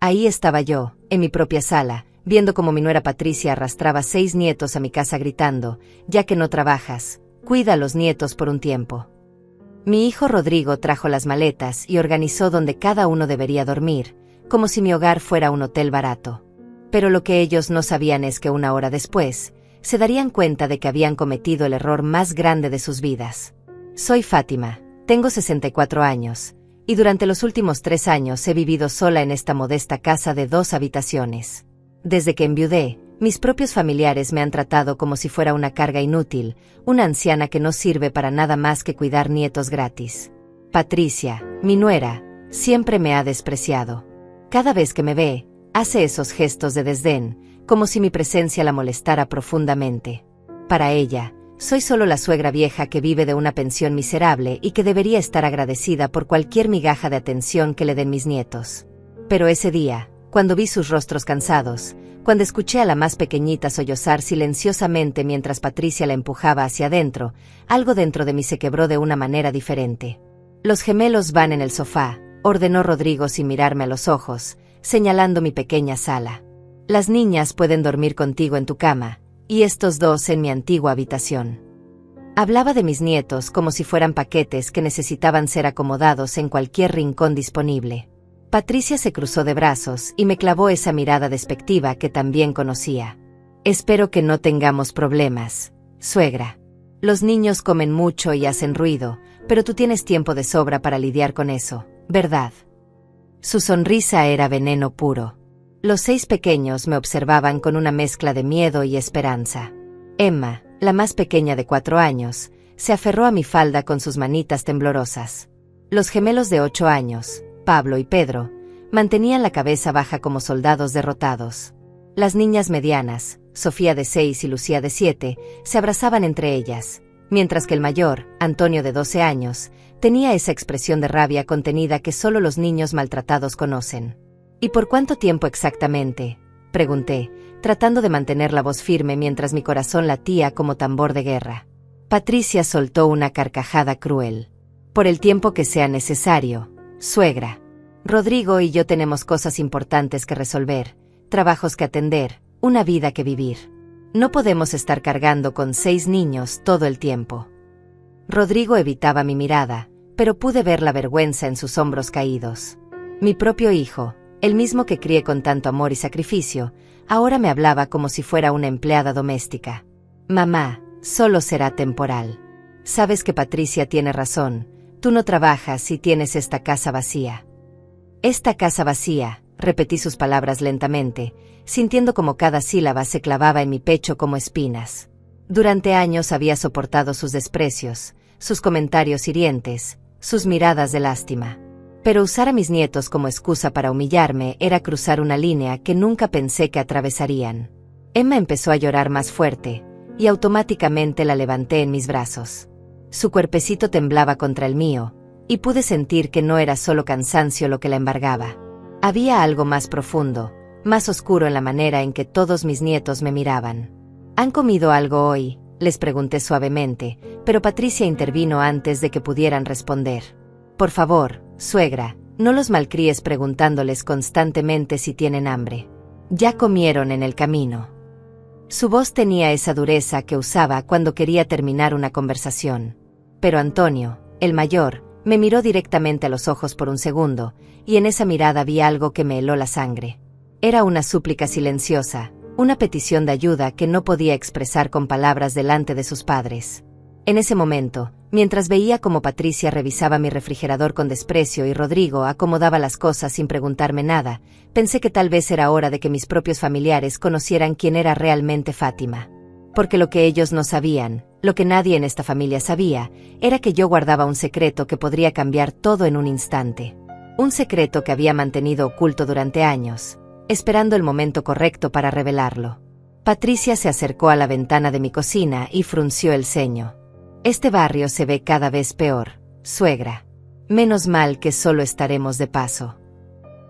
Ahí estaba yo, en mi propia sala, viendo cómo mi nuera Patricia arrastraba 6 nietos a mi casa gritando: «Ya que no trabajas, cuida a los nietos por un tiempo». Mi hijo Rodrigo trajo las maletas y organizó donde cada uno debería dormir, como si mi hogar fuera un hotel barato. Pero lo que ellos no sabían es que 1 hora después, se darían cuenta de que habían cometido el error más grande de sus vidas. Soy Fátima, tengo 64 años, y durante los últimos 3 años he vivido sola en esta modesta casa de 2 habitaciones. Desde que enviudé, mis propios familiares me han tratado como si fuera una carga inútil, una anciana que no sirve para nada más que cuidar nietos gratis. Patricia, mi nuera, siempre me ha despreciado. Cada vez que me ve, hace esos gestos de desdén, como si mi presencia la molestara profundamente. Para ella, soy solo la suegra vieja que vive de una pensión miserable y que debería estar agradecida por cualquier migaja de atención que le den mis nietos. Pero ese día, cuando vi sus rostros cansados, cuando escuché a la más pequeñita sollozar silenciosamente mientras Patricia la empujaba hacia adentro, algo dentro de mí se quebró de una manera diferente. «Los gemelos van en el sofá», ordenó Rodrigo sin mirarme a los ojos, señalando mi pequeña sala. «Las niñas pueden dormir contigo en tu cama, y estos 2 en mi antigua habitación». Hablaba de mis nietos como si fueran paquetes que necesitaban ser acomodados en cualquier rincón disponible. Patricia se cruzó de brazos y me clavó esa mirada despectiva que también conocía. «Espero que no tengamos problemas, suegra. Los niños comen mucho y hacen ruido, pero tú tienes tiempo de sobra para lidiar con eso, ¿verdad?». Su sonrisa era veneno puro. Los 6 pequeños me observaban con una mezcla de miedo y esperanza. Emma, la más pequeña de 4 años, se aferró a mi falda con sus manitas temblorosas. Los gemelos de 8 años, Pablo y Pedro, mantenían la cabeza baja como soldados derrotados. Las niñas medianas, Sofía de 6 y Lucía de 7, se abrazaban entre ellas, mientras que el mayor, Antonio de 12 años, tenía esa expresión de rabia contenida que solo los niños maltratados conocen. «¿Y por cuánto tiempo exactamente?», pregunté, tratando de mantener la voz firme mientras mi corazón latía como tambor de guerra. Patricia soltó una carcajada cruel. «Por el tiempo que sea necesario, suegra. Rodrigo y yo tenemos cosas importantes que resolver, trabajos que atender, una vida que vivir. No podemos estar cargando con 6 niños todo el tiempo». Rodrigo evitaba mi mirada, pero pude ver la vergüenza en sus hombros caídos. Mi propio hijo, el mismo que crié con tanto amor y sacrificio, ahora me hablaba como si fuera una empleada doméstica. «Mamá, solo será temporal. Sabes que Patricia tiene razón, tú no trabajas y tienes esta casa vacía». «Esta casa vacía», repetí sus palabras lentamente, sintiendo como cada sílaba se clavaba en mi pecho como espinas. Durante años había soportado sus desprecios, sus comentarios hirientes, sus miradas de lástima. Pero usar a mis nietos como excusa para humillarme era cruzar una línea que nunca pensé que atravesarían. Emma empezó a llorar más fuerte, y automáticamente la levanté en mis brazos. Su cuerpecito temblaba contra el mío, y pude sentir que no era solo cansancio lo que la embargaba. Había algo más profundo, más oscuro en la manera en que todos mis nietos me miraban. «¿Han comido algo hoy?», les pregunté suavemente, pero Patricia intervino antes de que pudieran responder. «Por favor, suegra, no los malcríes preguntándoles constantemente si tienen hambre. Ya comieron en el camino». Su voz tenía esa dureza que usaba cuando quería terminar una conversación. Pero Antonio, el mayor, me miró directamente a los ojos por un segundo, y en esa mirada vi algo que me heló la sangre. Era una súplica silenciosa, una petición de ayuda que no podía expresar con palabras delante de sus padres. En ese momento, mientras veía cómo Patricia revisaba mi refrigerador con desprecio y Rodrigo acomodaba las cosas sin preguntarme nada, pensé que tal vez era hora de que mis propios familiares conocieran quién era realmente Fátima. Porque lo que ellos no sabían, lo que nadie en esta familia sabía, era que yo guardaba un secreto que podría cambiar todo en un instante. Un secreto que había mantenido oculto durante años, esperando el momento correcto para revelarlo. Patricia se acercó a la ventana de mi cocina y frunció el ceño. «Este barrio se ve cada vez peor, suegra. Menos mal que solo estaremos de paso».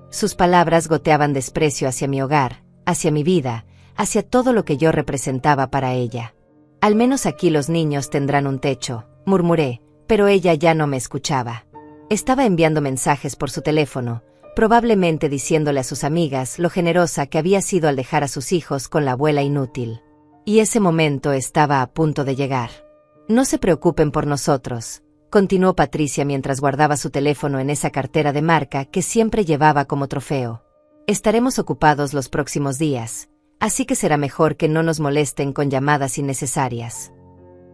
Sus palabras goteaban desprecio hacia mi hogar, hacia mi vida, hacia todo lo que yo representaba para ella. «Al menos aquí los niños tendrán un techo», murmuré, pero ella ya no me escuchaba. Estaba enviando mensajes por su teléfono, probablemente diciéndole a sus amigas lo generosa que había sido al dejar a sus hijos con la abuela inútil. Y ese momento estaba a punto de llegar. No se preocupen por nosotros, continuó Patricia mientras guardaba su teléfono en esa cartera de marca que siempre llevaba como trofeo. Estaremos ocupados los próximos días, así que será mejor que no nos molesten con llamadas innecesarias.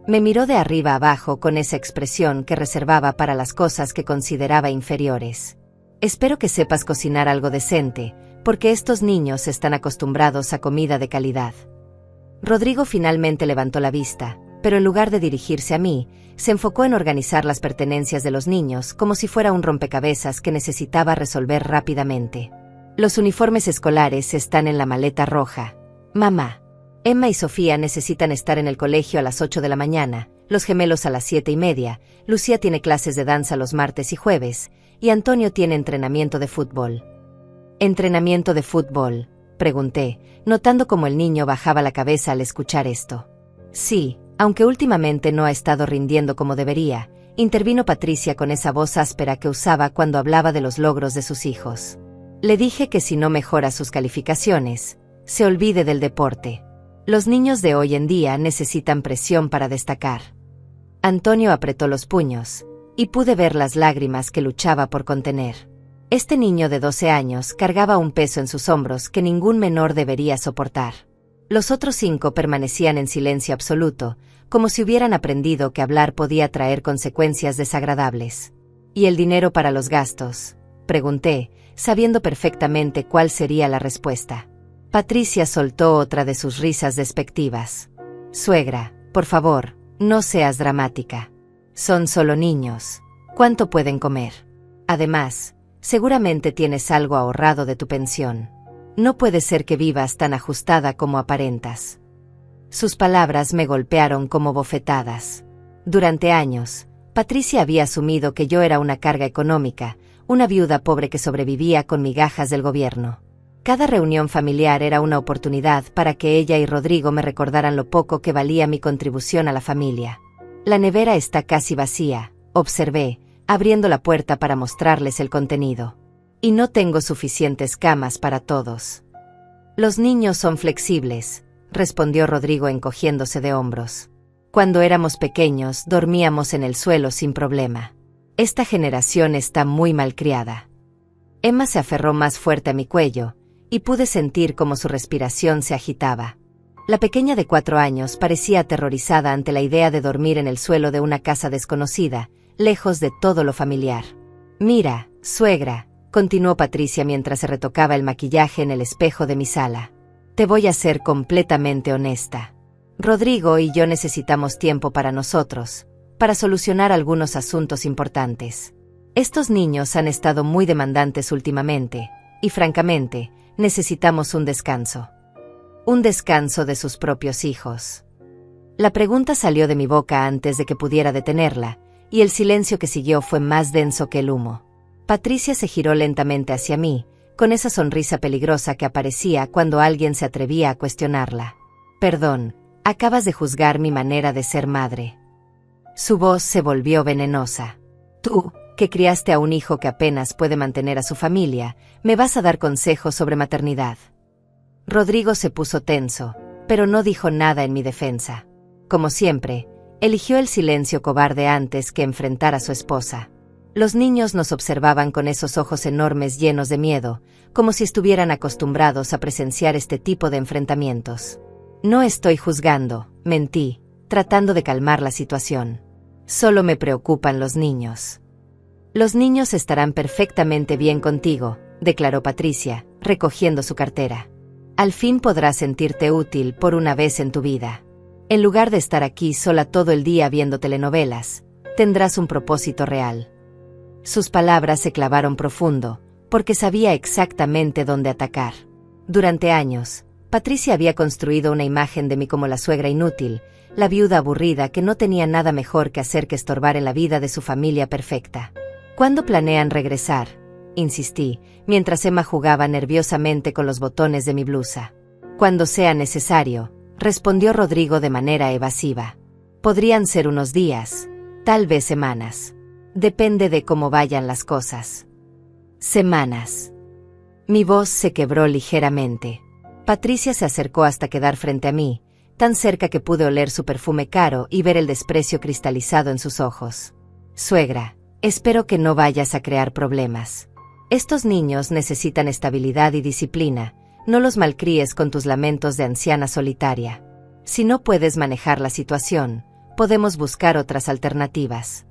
Me miró de arriba a abajo con esa expresión que reservaba para las cosas que consideraba inferiores. Espero que sepas cocinar algo decente, porque estos niños están acostumbrados a comida de calidad. Rodrigo finalmente levantó la vista, pero en lugar de dirigirse a mí, se enfocó en organizar las pertenencias de los niños como si fuera un rompecabezas que necesitaba resolver rápidamente. Los uniformes escolares están en la maleta roja. Mamá. Emma y Sofía necesitan estar en el colegio a las 8 de la mañana, los gemelos a las 7:30, Lucía tiene clases de danza los martes y jueves, y Antonio tiene entrenamiento de fútbol. ¿Entrenamiento de fútbol?, pregunté, notando cómo el niño bajaba la cabeza al escuchar esto. Sí, aunque últimamente no ha estado rindiendo como debería, intervino Patricia con esa voz áspera que usaba cuando hablaba de los logros de sus hijos. Le dije que si no mejora sus calificaciones, se olvide del deporte. Los niños de hoy en día necesitan presión para destacar. Antonio apretó los puños, y pude ver las lágrimas que luchaba por contener. Este niño de 12 años cargaba un peso en sus hombros que ningún menor debería soportar. Los otros 5 permanecían en silencio absoluto, como si hubieran aprendido que hablar podía traer consecuencias desagradables. ¿Y el dinero para los gastos?, pregunté, sabiendo perfectamente cuál sería la respuesta. Patricia soltó otra de sus risas despectivas. Suegra, por favor, no seas dramática. Son solo niños. ¿Cuánto pueden comer? Además, seguramente tienes algo ahorrado de tu pensión. No puede ser que vivas tan ajustada como aparentas. Sus palabras me golpearon como bofetadas. Durante años, Patricia había asumido que yo era una carga económica, una viuda pobre que sobrevivía con migajas del gobierno. Cada reunión familiar era una oportunidad para que ella y Rodrigo me recordaran lo poco que valía mi contribución a la familia. La nevera está casi vacía, observé, abriendo la puerta para mostrarles el contenido. Y no tengo suficientes camas para todos. Los niños son flexibles, respondió Rodrigo encogiéndose de hombros. Cuando éramos pequeños dormíamos en el suelo sin problema. Esta generación está muy malcriada. Emma se aferró más fuerte a mi cuello, y pude sentir cómo su respiración se agitaba. La pequeña de 4 años parecía aterrorizada ante la idea de dormir en el suelo de una casa desconocida, lejos de todo lo familiar. Mira, suegra, continuó Patricia mientras se retocaba el maquillaje en el espejo de mi sala. Te voy a ser completamente honesta. Rodrigo y yo necesitamos tiempo para nosotros, para solucionar algunos asuntos importantes. Estos niños han estado muy demandantes últimamente, y francamente, necesitamos un descanso. Un descanso de sus propios hijos. La pregunta salió de mi boca antes de que pudiera detenerla, y el silencio que siguió fue más denso que el humo. Patricia se giró lentamente hacia mí, con esa sonrisa peligrosa que aparecía cuando alguien se atrevía a cuestionarla. Perdón, acabas de juzgar mi manera de ser madre. Su voz se volvió venenosa. Tú, que criaste a un hijo que apenas puede mantener a su familia, me vas a dar consejos sobre maternidad. Rodrigo se puso tenso, pero no dijo nada en mi defensa. Como siempre, eligió el silencio cobarde antes que enfrentar a su esposa. Los niños nos observaban con esos ojos enormes llenos de miedo, como si estuvieran acostumbrados a presenciar este tipo de enfrentamientos. No estoy juzgando, mentí, tratando de calmar la situación. Solo me preocupan los niños. Los niños estarán perfectamente bien contigo, declaró Patricia, recogiendo su cartera. Al fin podrás sentirte útil por una vez en tu vida. En lugar de estar aquí sola todo el día viendo telenovelas, tendrás un propósito real. Sus palabras se clavaron profundo, porque sabía exactamente dónde atacar. Durante años, Patricia había construido una imagen de mí como la suegra inútil, la viuda aburrida que no tenía nada mejor que hacer que estorbar en la vida de su familia perfecta. ¿Cuándo planean regresar?, insistí, mientras Emma jugaba nerviosamente con los botones de mi blusa. Cuando sea necesario, respondió Rodrigo de manera evasiva. Podrían ser unos días, tal vez semanas. Depende de cómo vayan las cosas. Semanas. Mi voz se quebró ligeramente. Patricia se acercó hasta quedar frente a mí, tan cerca que pude oler su perfume caro y ver el desprecio cristalizado en sus ojos. Suegra, espero que no vayas a crear problemas. Estos niños necesitan estabilidad y disciplina, no los malcríes con tus lamentos de anciana solitaria. Si no puedes manejar la situación, podemos buscar otras alternativas.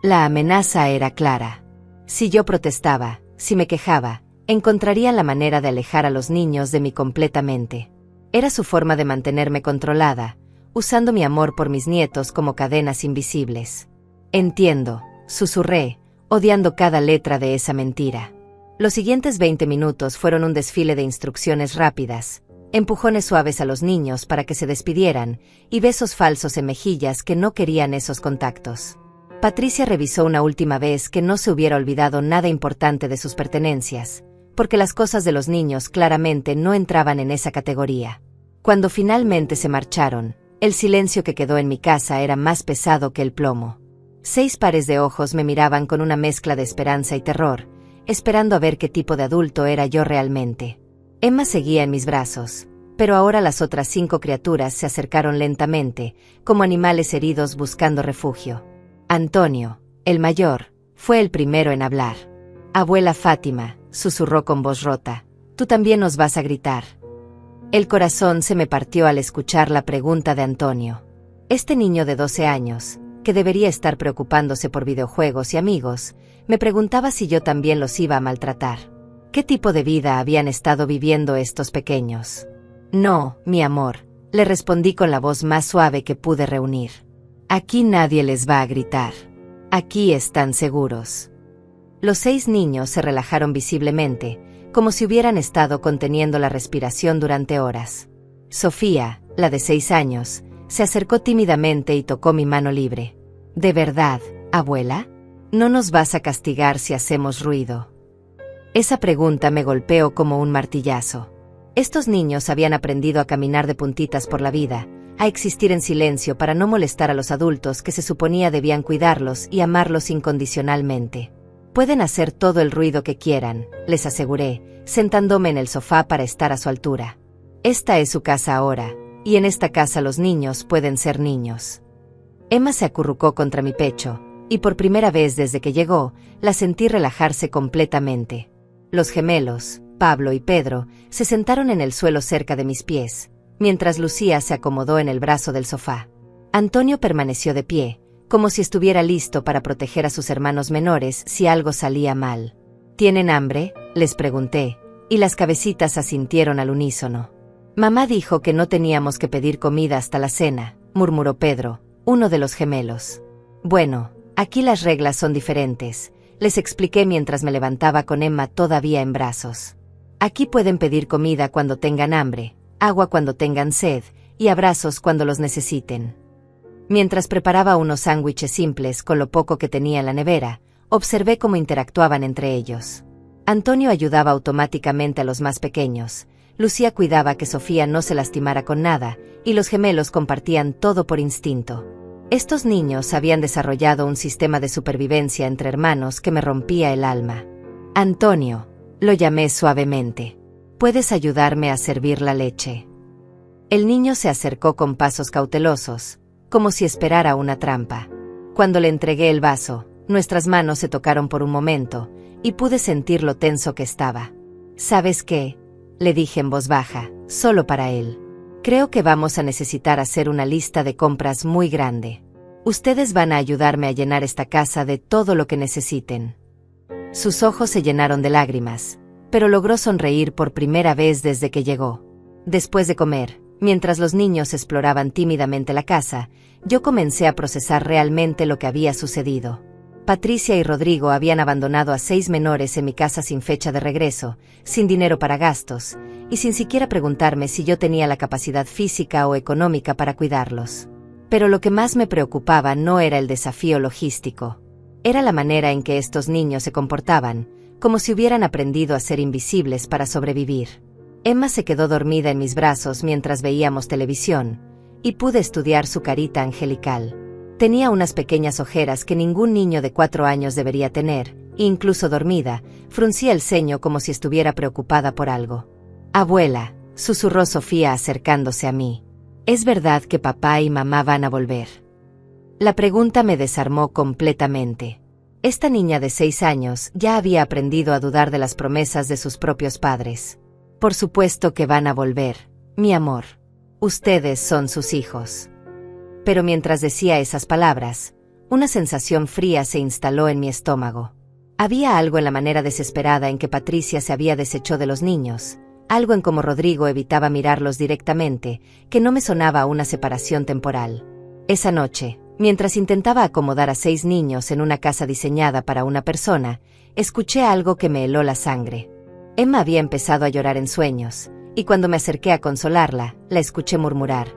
La amenaza era clara. Si yo protestaba, si me quejaba, encontrarían la manera de alejar a los niños de mí completamente. Era su forma de mantenerme controlada, usando mi amor por mis nietos como cadenas invisibles. Entiendo, susurré, odiando cada letra de esa mentira. Los siguientes 20 minutos fueron un desfile de instrucciones rápidas, empujones suaves a los niños para que se despidieran, y besos falsos en mejillas que no querían esos contactos. Patricia revisó una última vez que no se hubiera olvidado nada importante de sus pertenencias, porque las cosas de los niños claramente no entraban en esa categoría. Cuando finalmente se marcharon, el silencio que quedó en mi casa era más pesado que el plomo. 6 pares de ojos me miraban con una mezcla de esperanza y terror, esperando a ver qué tipo de adulto era yo realmente. Emma seguía en mis brazos, pero ahora las otras 5 criaturas se acercaron lentamente, como animales heridos buscando refugio. Antonio, el mayor, fue el primero en hablar. Abuela Fátima, susurró con voz rota, tú también nos vas a gritar. El corazón se me partió al escuchar la pregunta de Antonio. Este niño de 12 años, que debería estar preocupándose por videojuegos y amigos, me preguntaba si yo también los iba a maltratar. ¿Qué tipo de vida habían estado viviendo estos pequeños? No, mi amor, le respondí con la voz más suave que pude reunir. Aquí nadie les va a gritar. Aquí están seguros. Los 6 niños se relajaron visiblemente, como si hubieran estado conteniendo la respiración durante horas. Sofía, la de 6 años, se acercó tímidamente y tocó mi mano libre. ¿De verdad, abuela? ¿No nos vas a castigar si hacemos ruido? Esa pregunta me golpeó como un martillazo. Estos niños habían aprendido a caminar de puntitas por la vida, a existir en silencio para no molestar a los adultos que se suponía debían cuidarlos y amarlos incondicionalmente. Pueden hacer todo el ruido que quieran, les aseguré, sentándome en el sofá para estar a su altura. Esta es su casa ahora, y en esta casa los niños pueden ser niños. Emma se acurrucó contra mi pecho, y por primera vez desde que llegó, la sentí relajarse completamente. Los gemelos, Pablo y Pedro, se sentaron en el suelo cerca de mis pies, mientras Lucía se acomodó en el brazo del sofá. Antonio permaneció de pie, como si estuviera listo para proteger a sus hermanos menores si algo salía mal. ¿Tienen hambre?, les pregunté, y las cabecitas asintieron al unísono. Mamá dijo que no teníamos que pedir comida hasta la cena, murmuró Pedro, uno de los gemelos. Bueno, aquí las reglas son diferentes, les expliqué mientras me levantaba con Emma todavía en brazos. Aquí pueden pedir comida cuando tengan hambre, agua cuando tengan sed, y abrazos cuando los necesiten. Mientras preparaba unos sándwiches simples con lo poco que tenía en la nevera, observé cómo interactuaban entre ellos. Antonio ayudaba automáticamente a los más pequeños, Lucía cuidaba que Sofía no se lastimara con nada, y los gemelos compartían todo por instinto. Estos niños habían desarrollado un sistema de supervivencia entre hermanos que me rompía el alma. Antonio, lo llamé suavemente. ¿Puedes ayudarme a servir la leche? El niño se acercó con pasos cautelosos, como si esperara una trampa. Cuando le entregué el vaso, nuestras manos se tocaron por un momento, y pude sentir lo tenso que estaba. ¿Sabes qué?, le dije en voz baja, solo para él. Creo que vamos a necesitar hacer una lista de compras muy grande. Ustedes van a ayudarme a llenar esta casa de todo lo que necesiten. Sus ojos se llenaron de lágrimas, pero logró sonreír por primera vez desde que llegó. Después de comer, mientras los niños exploraban tímidamente la casa, yo comencé a procesar realmente lo que había sucedido. Patricia y Rodrigo habían abandonado a 6 menores en mi casa sin fecha de regreso, sin dinero para gastos, y sin siquiera preguntarme si yo tenía la capacidad física o económica para cuidarlos. Pero lo que más me preocupaba no era el desafío logístico. Era la manera en que estos niños se comportaban, como si hubieran aprendido a ser invisibles para sobrevivir. Emma se quedó dormida en mis brazos mientras veíamos televisión, y pude estudiar su carita angelical. Tenía unas pequeñas ojeras que ningún niño de 4 años debería tener, incluso dormida, fruncía el ceño como si estuviera preocupada por algo. «Abuela», susurró Sofía acercándose a mí. «¿Es verdad que papá y mamá van a volver?». La pregunta me desarmó completamente. Esta niña de 6 años ya había aprendido a dudar de las promesas de sus propios padres. «Por supuesto que van a volver, mi amor. Ustedes son sus hijos». Pero mientras decía esas palabras, una sensación fría se instaló en mi estómago. Había algo en la manera desesperada en que Patricia se había deshecho de los niños, algo en cómo Rodrigo evitaba mirarlos directamente, que no me sonaba a una separación temporal. Esa noche, mientras intentaba acomodar a 6 niños en una casa diseñada para una persona, escuché algo que me heló la sangre. Emma había empezado a llorar en sueños, y cuando me acerqué a consolarla, la escuché murmurar: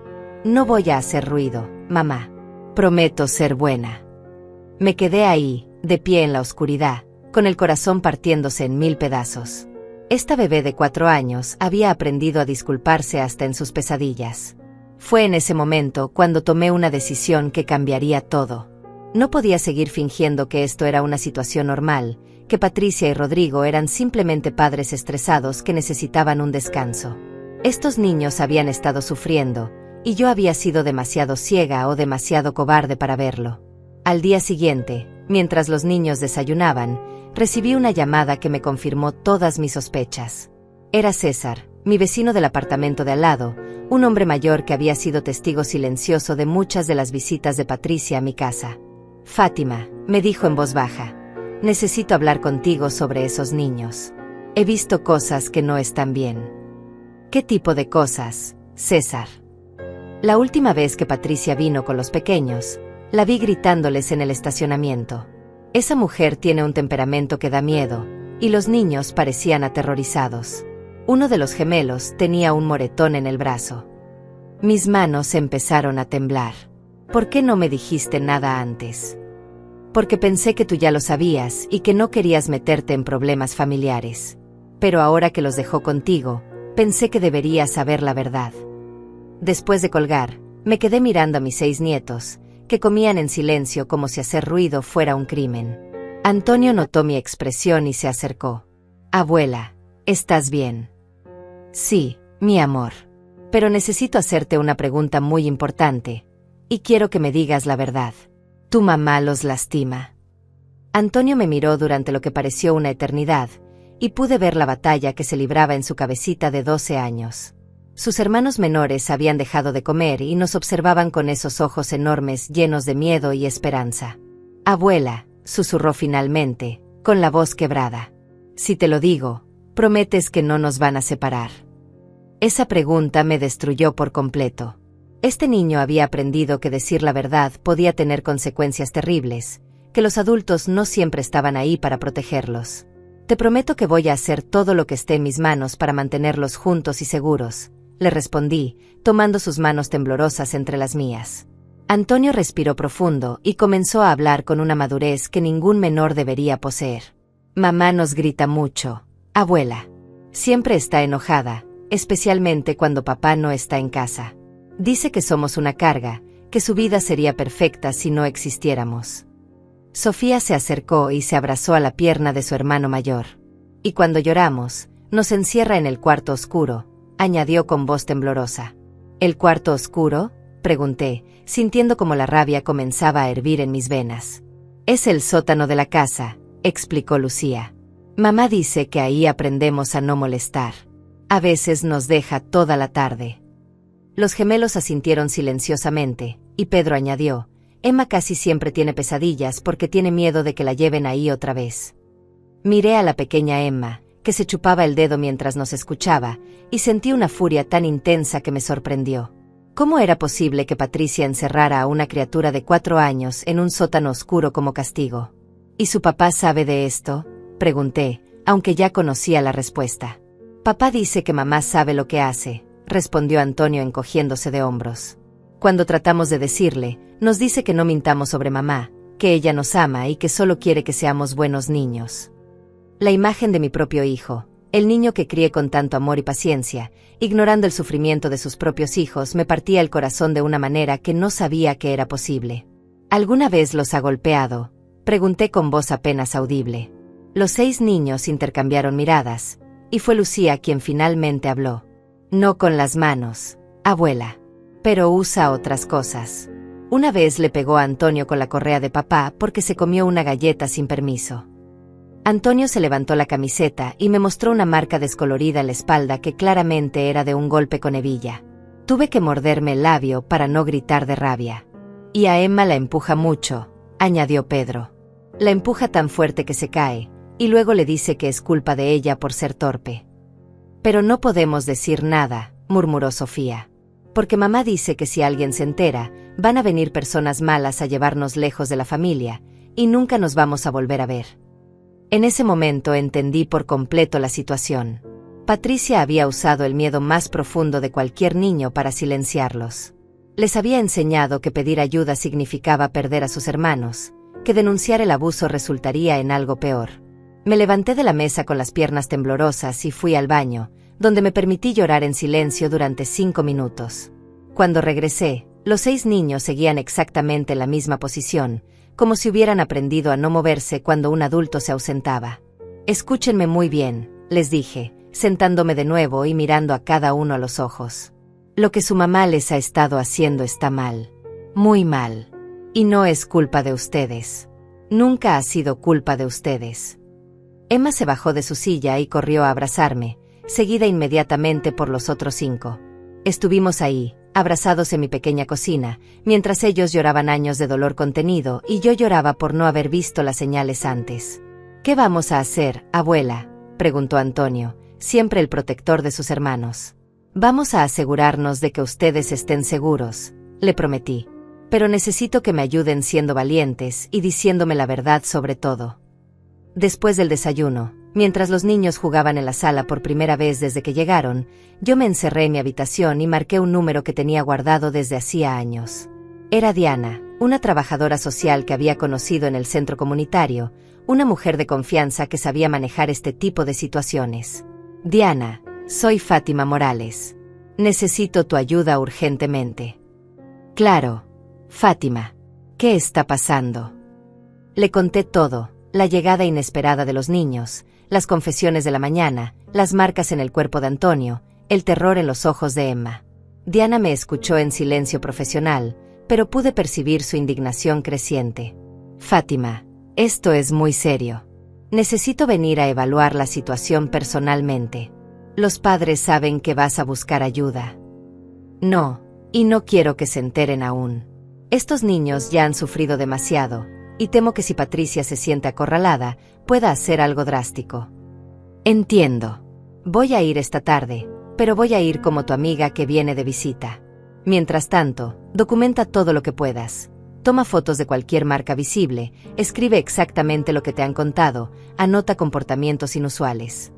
«No voy a hacer ruido, mamá. Prometo ser buena». Me quedé ahí, de pie en la oscuridad, con el corazón partiéndose en 1000 pedazos. Esta bebé de 4 años había aprendido a disculparse hasta en sus pesadillas. Fue en ese momento cuando tomé una decisión que cambiaría todo. No podía seguir fingiendo que esto era una situación normal, que Patricia y Rodrigo eran simplemente padres estresados que necesitaban un descanso. Estos niños habían estado sufriendo, y yo había sido demasiado ciega o demasiado cobarde para verlo. Al día siguiente, mientras los niños desayunaban, recibí una llamada que me confirmó todas mis sospechas. Era César, mi vecino del apartamento de al lado, un hombre mayor que había sido testigo silencioso de muchas de las visitas de Patricia a mi casa. «Fátima», me dijo en voz baja, «necesito hablar contigo sobre esos niños. He visto cosas que no están bien». «¿Qué tipo de cosas, César?». La última vez que Patricia vino con los pequeños, la vi gritándoles en el estacionamiento. Esa mujer tiene un temperamento que da miedo, y los niños parecían aterrorizados. Uno de los gemelos tenía un moretón en el brazo. Mis manos empezaron a temblar. «¿Por qué no me dijiste nada antes?». «Porque pensé que tú ya lo sabías y que no querías meterte en problemas familiares. Pero ahora que los dejó contigo, pensé que deberías saber la verdad». Después de colgar, me quedé mirando a mis 6 nietos, que comían en silencio como si hacer ruido fuera un crimen. Antonio notó mi expresión y se acercó. «Abuela, ¿estás bien?». «Sí, mi amor. Pero necesito hacerte una pregunta muy importante, y quiero que me digas la verdad. ¿Tu mamá los lastima?». Antonio me miró durante lo que pareció una eternidad, y pude ver la batalla que se libraba en su cabecita de 12 años. Sus hermanos menores habían dejado de comer y nos observaban con esos ojos enormes llenos de miedo y esperanza. «Abuela», susurró finalmente, con la voz quebrada, «si te lo digo, prometes que no nos van a separar». Esa pregunta me destruyó por completo. Este niño había aprendido que decir la verdad podía tener consecuencias terribles, que los adultos no siempre estaban ahí para protegerlos. «Te prometo que voy a hacer todo lo que esté en mis manos para mantenerlos juntos y seguros», le respondí, tomando sus manos temblorosas entre las mías. Antonio respiró profundo y comenzó a hablar con una madurez que ningún menor debería poseer. «Mamá nos grita mucho, abuela. Siempre está enojada, especialmente cuando papá no está en casa. Dice que somos una carga, que su vida sería perfecta si no existiéramos». Sofía se acercó y se abrazó a la pierna de su hermano mayor. «Y cuando lloramos, nos encierra en el cuarto oscuro», añadió con voz temblorosa. «¿El cuarto oscuro?», pregunté, sintiendo como la rabia comenzaba a hervir en mis venas. «Es el sótano de la casa», explicó Lucía. «Mamá dice que ahí aprendemos a no molestar. A veces nos deja toda la tarde». Los gemelos asintieron silenciosamente, y Pedro añadió: «Emma casi siempre tiene pesadillas porque tiene miedo de que la lleven ahí otra vez». Miré a la pequeña Emma, que se chupaba el dedo mientras nos escuchaba, y sentí una furia tan intensa que me sorprendió. ¿Cómo era posible que Patricia encerrara a una criatura de 4 años en un sótano oscuro como castigo? «¿Y su papá sabe de esto?», pregunté, aunque ya conocía la respuesta. «Papá dice que mamá sabe lo que hace», respondió Antonio encogiéndose de hombros. «Cuando tratamos de decirle, nos dice que no mintamos sobre mamá, que ella nos ama y que solo quiere que seamos buenos niños». La imagen de mi propio hijo, el niño que crié con tanto amor y paciencia, ignorando el sufrimiento de sus propios hijos, me partía el corazón de una manera que no sabía que era posible. «¿Alguna vez los ha golpeado?», pregunté con voz apenas audible. Los 6 niños intercambiaron miradas, y fue Lucía quien finalmente habló. No con las manos, abuela. Pero usa otras cosas. Una vez le pegó a Antonio con la correa de papá porque se comió una galleta sin permiso. Antonio se levantó la camiseta y me mostró una marca descolorida en la espalda que claramente era de un golpe con hebilla. Tuve que morderme el labio para no gritar de rabia. Y a Emma la empuja mucho, añadió Pedro. La empuja tan fuerte que se cae, y luego le dice que es culpa de ella por ser torpe. Pero no podemos decir nada, murmuró Sofía. Porque mamá dice que si alguien se entera, van a venir personas malas a llevarnos lejos de la familia, y nunca nos vamos a volver a ver. En ese momento entendí por completo la situación. Patricia había usado el miedo más profundo de cualquier niño para silenciarlos. Les había enseñado que pedir ayuda significaba perder a sus hermanos, que denunciar el abuso resultaría en algo peor. Me levanté de la mesa con las piernas temblorosas y fui al baño, donde me permití llorar en silencio durante 5 minutos. Cuando regresé, los 6 niños seguían exactamente en la misma posición, como si hubieran aprendido a no moverse cuando un adulto se ausentaba. Escúchenme muy bien, les dije, sentándome de nuevo y mirando a cada uno a los ojos. Lo que su mamá les ha estado haciendo está mal. Muy mal. Y no es culpa de ustedes. Nunca ha sido culpa de ustedes. Emma se bajó de su silla y corrió a abrazarme, seguida inmediatamente por los otros 5. Estuvimos ahí, abrazados en mi pequeña cocina, mientras ellos lloraban años de dolor contenido y yo lloraba por no haber visto las señales antes. ¿Qué vamos a hacer, abuela?, preguntó Antonio, siempre el protector de sus hermanos. Vamos a asegurarnos de que ustedes estén seguros, le prometí. Pero necesito que me ayuden siendo valientes y diciéndome la verdad sobre todo. Después del desayuno, mientras los niños jugaban en la sala por primera vez desde que llegaron, yo me encerré en mi habitación y marqué un número que tenía guardado desde hacía años. Era Diana, una trabajadora social que había conocido en el centro comunitario, una mujer de confianza que sabía manejar este tipo de situaciones. Diana, soy Fátima Morales. Necesito tu ayuda urgentemente. Claro, Fátima. ¿Qué está pasando? Le conté todo. La llegada inesperada de los niños, las confesiones de la mañana, las marcas en el cuerpo de Antonio, el terror en los ojos de Emma. Diana me escuchó en silencio profesional, pero pude percibir su indignación creciente. Fátima, esto es muy serio. Necesito venir a evaluar la situación personalmente. Los padres saben que vas a buscar ayuda. No, y no quiero que se enteren aún. Estos niños ya han sufrido demasiado, y temo que si Patricia se siente acorralada, pueda hacer algo drástico. Entiendo. Voy a ir esta tarde, pero voy a ir como tu amiga que viene de visita. Mientras tanto, documenta todo lo que puedas. Toma fotos de cualquier marca visible, escribe exactamente lo que te han contado, anota comportamientos inusuales.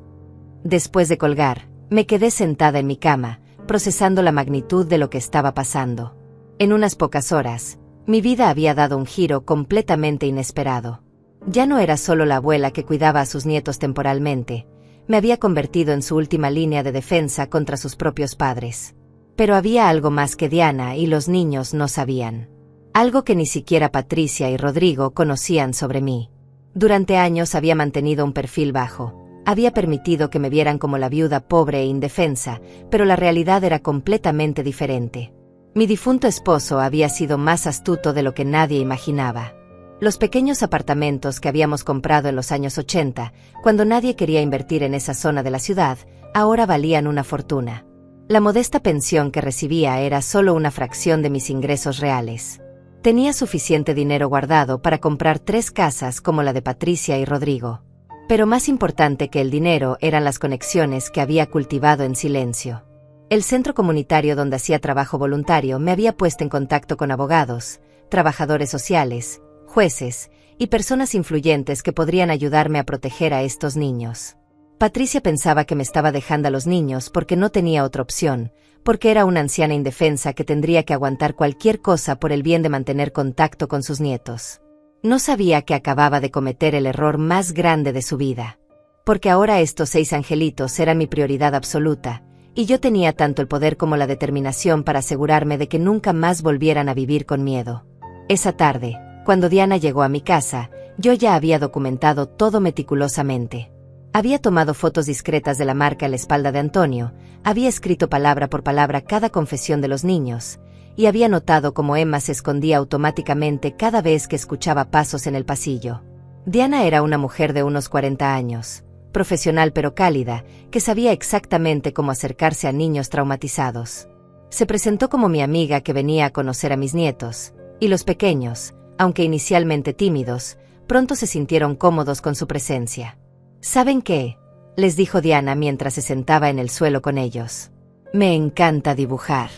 Después de colgar, me quedé sentada en mi cama, procesando la magnitud de lo que estaba pasando. En unas pocas horas, mi vida había dado un giro completamente inesperado. Ya no era solo la abuela que cuidaba a sus nietos temporalmente, me había convertido en su última línea de defensa contra sus propios padres. Pero había algo más que Diana y los niños no sabían. Algo que ni siquiera Patricia y Rodrigo conocían sobre mí. Durante años había mantenido un perfil bajo. Había permitido que me vieran como la viuda pobre e indefensa, pero la realidad era completamente diferente. Mi difunto esposo había sido más astuto de lo que nadie imaginaba. Los pequeños apartamentos que habíamos comprado en los años 80, cuando nadie quería invertir en esa zona de la ciudad, ahora valían una fortuna. La modesta pensión que recibía era solo una fracción de mis ingresos reales. Tenía suficiente dinero guardado para comprar 3 casas como la de Patricia y Rodrigo. Pero más importante que el dinero eran las conexiones que había cultivado en silencio. El centro comunitario donde hacía trabajo voluntario me había puesto en contacto con abogados, trabajadores sociales, jueces y personas influyentes que podrían ayudarme a proteger a estos niños. Patricia pensaba que me estaba dejando a los niños porque no tenía otra opción, porque era una anciana indefensa que tendría que aguantar cualquier cosa por el bien de mantener contacto con sus nietos. No sabía que acababa de cometer el error más grande de su vida. Porque ahora estos 6 angelitos eran mi prioridad absoluta, y yo tenía tanto el poder como la determinación para asegurarme de que nunca más volvieran a vivir con miedo. Esa tarde, cuando Diana llegó a mi casa, yo ya había documentado todo meticulosamente. Había tomado fotos discretas de la marca en la espalda de Antonio, había escrito palabra por palabra cada confesión de los niños, y había notado cómo Emma se escondía automáticamente cada vez que escuchaba pasos en el pasillo. Diana era una mujer de unos 40 años, profesional pero cálida, que sabía exactamente cómo acercarse a niños traumatizados. Se presentó como mi amiga que venía a conocer a mis nietos, y los pequeños, aunque inicialmente tímidos, pronto se sintieron cómodos con su presencia. ¿Saben qué?, les dijo Diana mientras se sentaba en el suelo con ellos. Me encanta dibujar.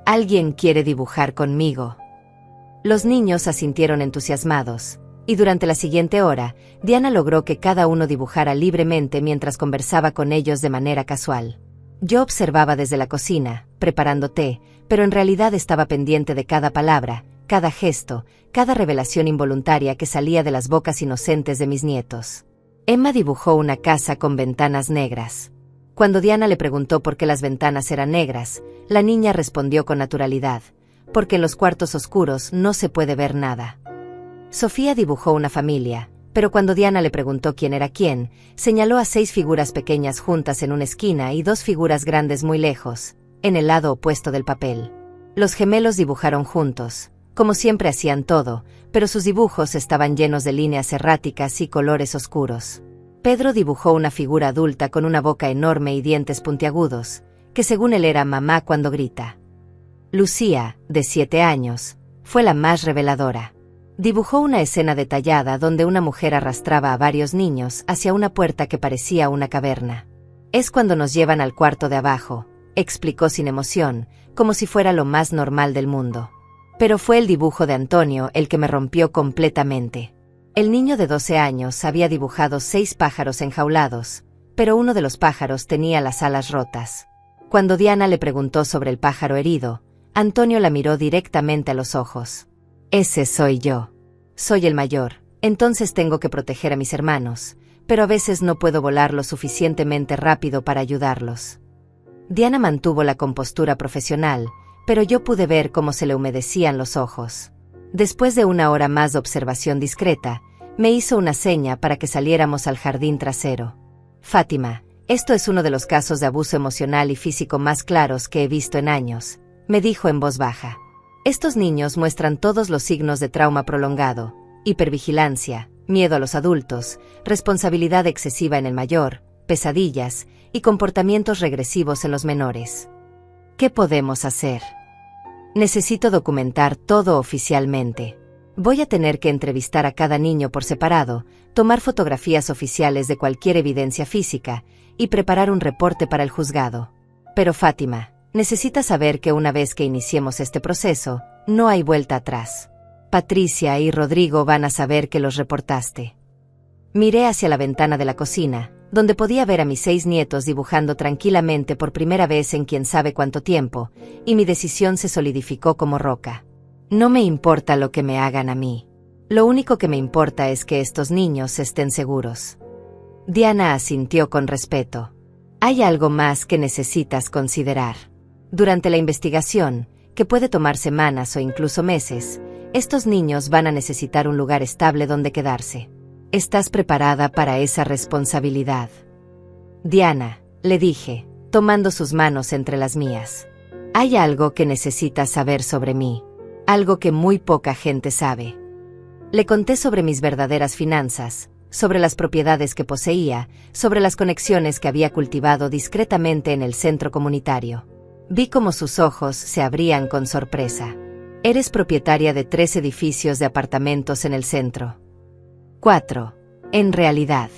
¿Alguien quiere dibujar conmigo? Los niños asintieron entusiasmados, y durante la siguiente hora, Diana logró que cada uno dibujara libremente mientras conversaba con ellos de manera casual. Yo observaba desde la cocina, preparando té, pero en realidad estaba pendiente de cada palabra, cada gesto, cada revelación involuntaria que salía de las bocas inocentes de mis nietos. Emma dibujó una casa con ventanas negras. Cuando Diana le preguntó por qué las ventanas eran negras, la niña respondió con naturalidad: porque en los cuartos oscuros no se puede ver nada. Sofía dibujó una familia, pero cuando Diana le preguntó quién era quién, señaló a 6 figuras pequeñas juntas en una esquina y 2 figuras grandes muy lejos, en el lado opuesto del papel. Los gemelos dibujaron juntos, como siempre hacían todo, pero sus dibujos estaban llenos de líneas erráticas y colores oscuros. Pedro dibujó una figura adulta con una boca enorme y dientes puntiagudos, que según él era mamá cuando grita. Lucía, de 7 años, fue la más reveladora. Dibujó una escena detallada donde una mujer arrastraba a varios niños hacia una puerta que parecía una caverna. Es cuando nos llevan al cuarto de abajo, explicó sin emoción, como si fuera lo más normal del mundo. Pero fue el dibujo de Antonio el que me rompió completamente. El niño de 12 años había dibujado 6 pájaros enjaulados, pero uno de los pájaros tenía las alas rotas. Cuando Diana le preguntó sobre el pájaro herido, Antonio la miró directamente a los ojos. Ese soy yo. Soy el mayor, entonces tengo que proteger a mis hermanos, pero a veces no puedo volar lo suficientemente rápido para ayudarlos. Diana mantuvo la compostura profesional, pero yo pude ver cómo se le humedecían los ojos. Después de una hora más de observación discreta, me hizo una seña para que saliéramos al jardín trasero. Fátima, esto es uno de los casos de abuso emocional y físico más claros que he visto en años, me dijo en voz baja. Estos niños muestran todos los signos de trauma prolongado: hipervigilancia, miedo a los adultos, responsabilidad excesiva en el mayor, pesadillas y comportamientos regresivos en los menores. ¿Qué podemos hacer? Necesito documentar todo oficialmente. Voy a tener que entrevistar a cada niño por separado, tomar fotografías oficiales de cualquier evidencia física y preparar un reporte para el juzgado. Pero Fátima, necesitas saber que una vez que iniciemos este proceso, no hay vuelta atrás. Patricia y Rodrigo van a saber que los reportaste. Miré hacia la ventana de la cocina, donde podía ver a mis 6 nietos dibujando tranquilamente por primera vez en quién sabe cuánto tiempo, y mi decisión se solidificó como roca. No me importa lo que me hagan a mí. Lo único que me importa es que estos niños estén seguros. Diana asintió con respeto. Hay algo más que necesitas considerar. Durante la investigación, que puede tomar semanas o incluso meses, estos niños van a necesitar un lugar estable donde quedarse. ¿Estás preparada para esa responsabilidad? Diana, le dije, tomando sus manos entre las mías. Hay algo que necesitas saber sobre mí, algo que muy poca gente sabe. Le conté sobre mis verdaderas finanzas, sobre las propiedades que poseía, sobre las conexiones que había cultivado discretamente en el centro comunitario. Vi cómo sus ojos se abrían con sorpresa. Eres propietaria de 3 edificios de apartamentos en el centro. 4, en realidad.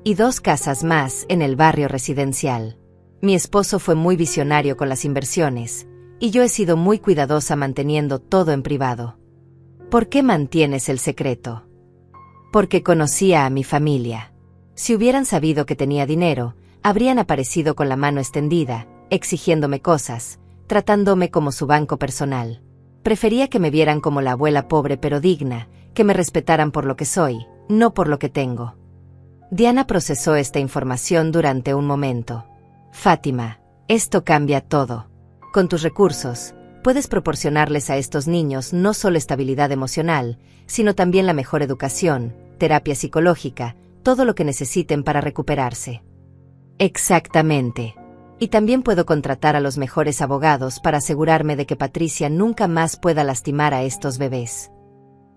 Y 2 casas más en el barrio residencial. Mi esposo fue muy visionario con las inversiones, y yo he sido muy cuidadosa manteniendo todo en privado. ¿Por qué mantienes el secreto? Porque conocía a mi familia. Si hubieran sabido que tenía dinero, habrían aparecido con la mano extendida, exigiéndome cosas, tratándome como su banco personal. Prefería que me vieran como la abuela pobre pero digna, que me respetaran por lo que soy, no por lo que tengo. Diana procesó esta información durante un momento. Fátima, esto cambia todo. Con tus recursos, puedes proporcionarles a estos niños no solo estabilidad emocional, sino también la mejor educación, terapia psicológica, todo lo que necesiten para recuperarse. Exactamente. Y también puedo contratar a los mejores abogados para asegurarme de que Patricia nunca más pueda lastimar a estos bebés.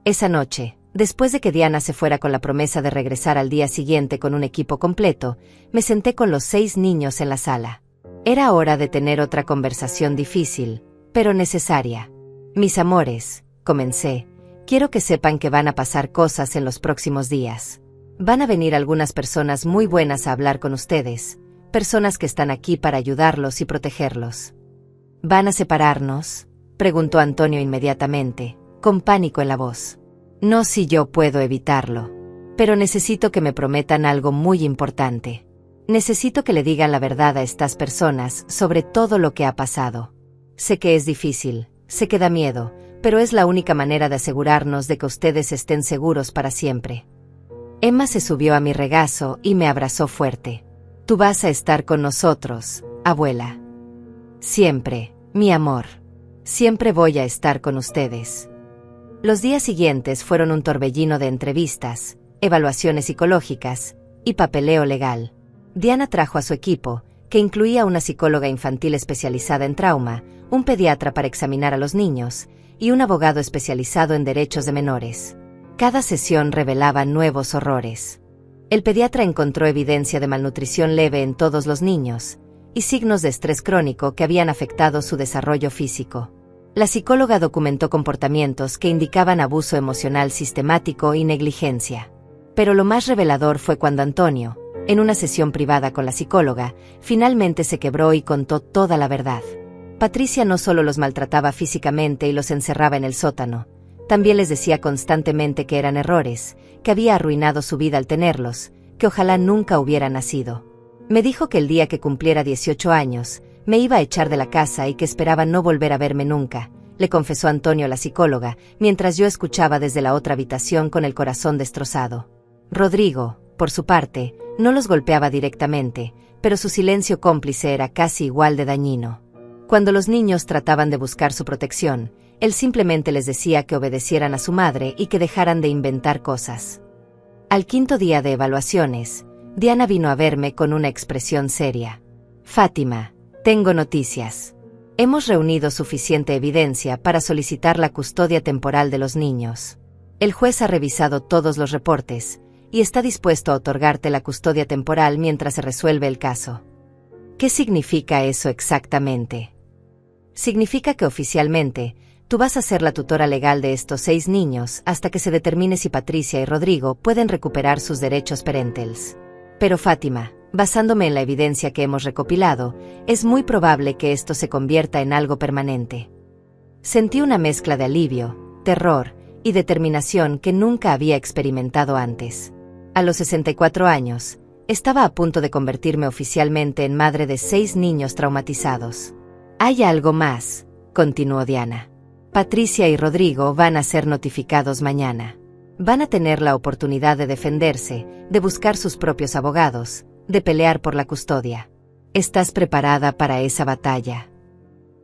Esa noche, después de que Diana se fuera con la promesa de regresar al día siguiente con un equipo completo, me senté con los 6 niños en la sala. Era hora de tener otra conversación difícil, pero necesaria. Mis amores, comencé, quiero que sepan que van a pasar cosas en los próximos días. Van a venir algunas personas muy buenas a hablar con ustedes, personas que están aquí para ayudarlos y protegerlos. ¿Van a separarnos?, preguntó Antonio inmediatamente, con pánico en la voz. No, si yo puedo evitarlo. Pero necesito que me prometan algo muy importante. Necesito que le digan la verdad a estas personas sobre todo lo que ha pasado. Sé que es difícil, sé que da miedo, pero es la única manera de asegurarnos de que ustedes estén seguros para siempre. Emma se subió a mi regazo y me abrazó fuerte. Tú vas a estar con nosotros, abuela. Siempre, mi amor. Siempre voy a estar con ustedes. Los días siguientes fueron un torbellino de entrevistas, evaluaciones psicológicas y papeleo legal. Diana trajo a su equipo, que incluía una psicóloga infantil especializada en trauma, un pediatra para examinar a los niños y un abogado especializado en derechos de menores. Cada sesión revelaba nuevos horrores. El pediatra encontró evidencia de malnutrición leve en todos los niños y signos de estrés crónico que habían afectado su desarrollo físico. La psicóloga documentó comportamientos que indicaban abuso emocional sistemático y negligencia. Pero lo más revelador fue cuando Antonio, en una sesión privada con la psicóloga, finalmente se quebró y contó toda la verdad. Patricia no solo los maltrataba físicamente y los encerraba en el sótano, también les decía constantemente que eran errores, que había arruinado su vida al tenerlos, que ojalá nunca hubiera nacido. Me dijo que el día que cumpliera 18 años, me iba a echar de la casa y que esperaba no volver a verme nunca, le confesó Antonio a la psicóloga, mientras yo escuchaba desde la otra habitación con el corazón destrozado. Rodrigo, por su parte, no los golpeaba directamente, pero su silencio cómplice era casi igual de dañino. Cuando los niños trataban de buscar su protección, él simplemente les decía que obedecieran a su madre y que dejaran de inventar cosas. Al quinto día de evaluaciones, Diana vino a verme con una expresión seria. Fátima, tengo noticias. Hemos reunido suficiente evidencia para solicitar la custodia temporal de los niños. El juez ha revisado todos los reportes y está dispuesto a otorgarte la custodia temporal mientras se resuelve el caso. ¿Qué significa eso exactamente? Significa que oficialmente, tú vas a ser la tutora legal de estos 6 niños hasta que se determine si Patricia y Rodrigo pueden recuperar sus derechos parentales. Pero Fátima, basándome en la evidencia que hemos recopilado, es muy probable que esto se convierta en algo permanente. Sentí una mezcla de alivio, terror y determinación que nunca había experimentado antes. A los 64 años, estaba a punto de convertirme oficialmente en madre de 6 niños traumatizados. Hay algo más, continuó Diana. Patricia y Rodrigo van a ser notificados mañana. Van a tener la oportunidad de defenderse, de buscar sus propios abogados, de pelear por la custodia. ¿Estás preparada para esa batalla?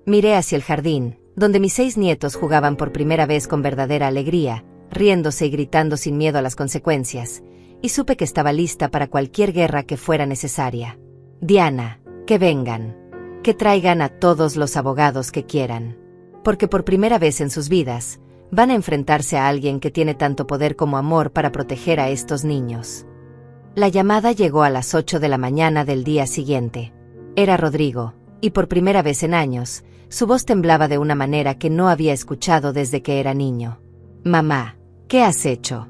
Miré hacia el jardín, donde mis 6 nietos jugaban por primera vez con verdadera alegría, riéndose y gritando sin miedo a las consecuencias, y supe que estaba lista para cualquier guerra que fuera necesaria. Diana, que vengan. Que traigan a todos los abogados que quieran. Porque por primera vez en sus vidas, van a enfrentarse a alguien que tiene tanto poder como amor para proteger a estos niños. La llamada llegó a las 8 de la mañana del día siguiente. Era Rodrigo, y por primera vez en años, su voz temblaba de una manera que no había escuchado desde que era niño. Mamá, ¿qué has hecho?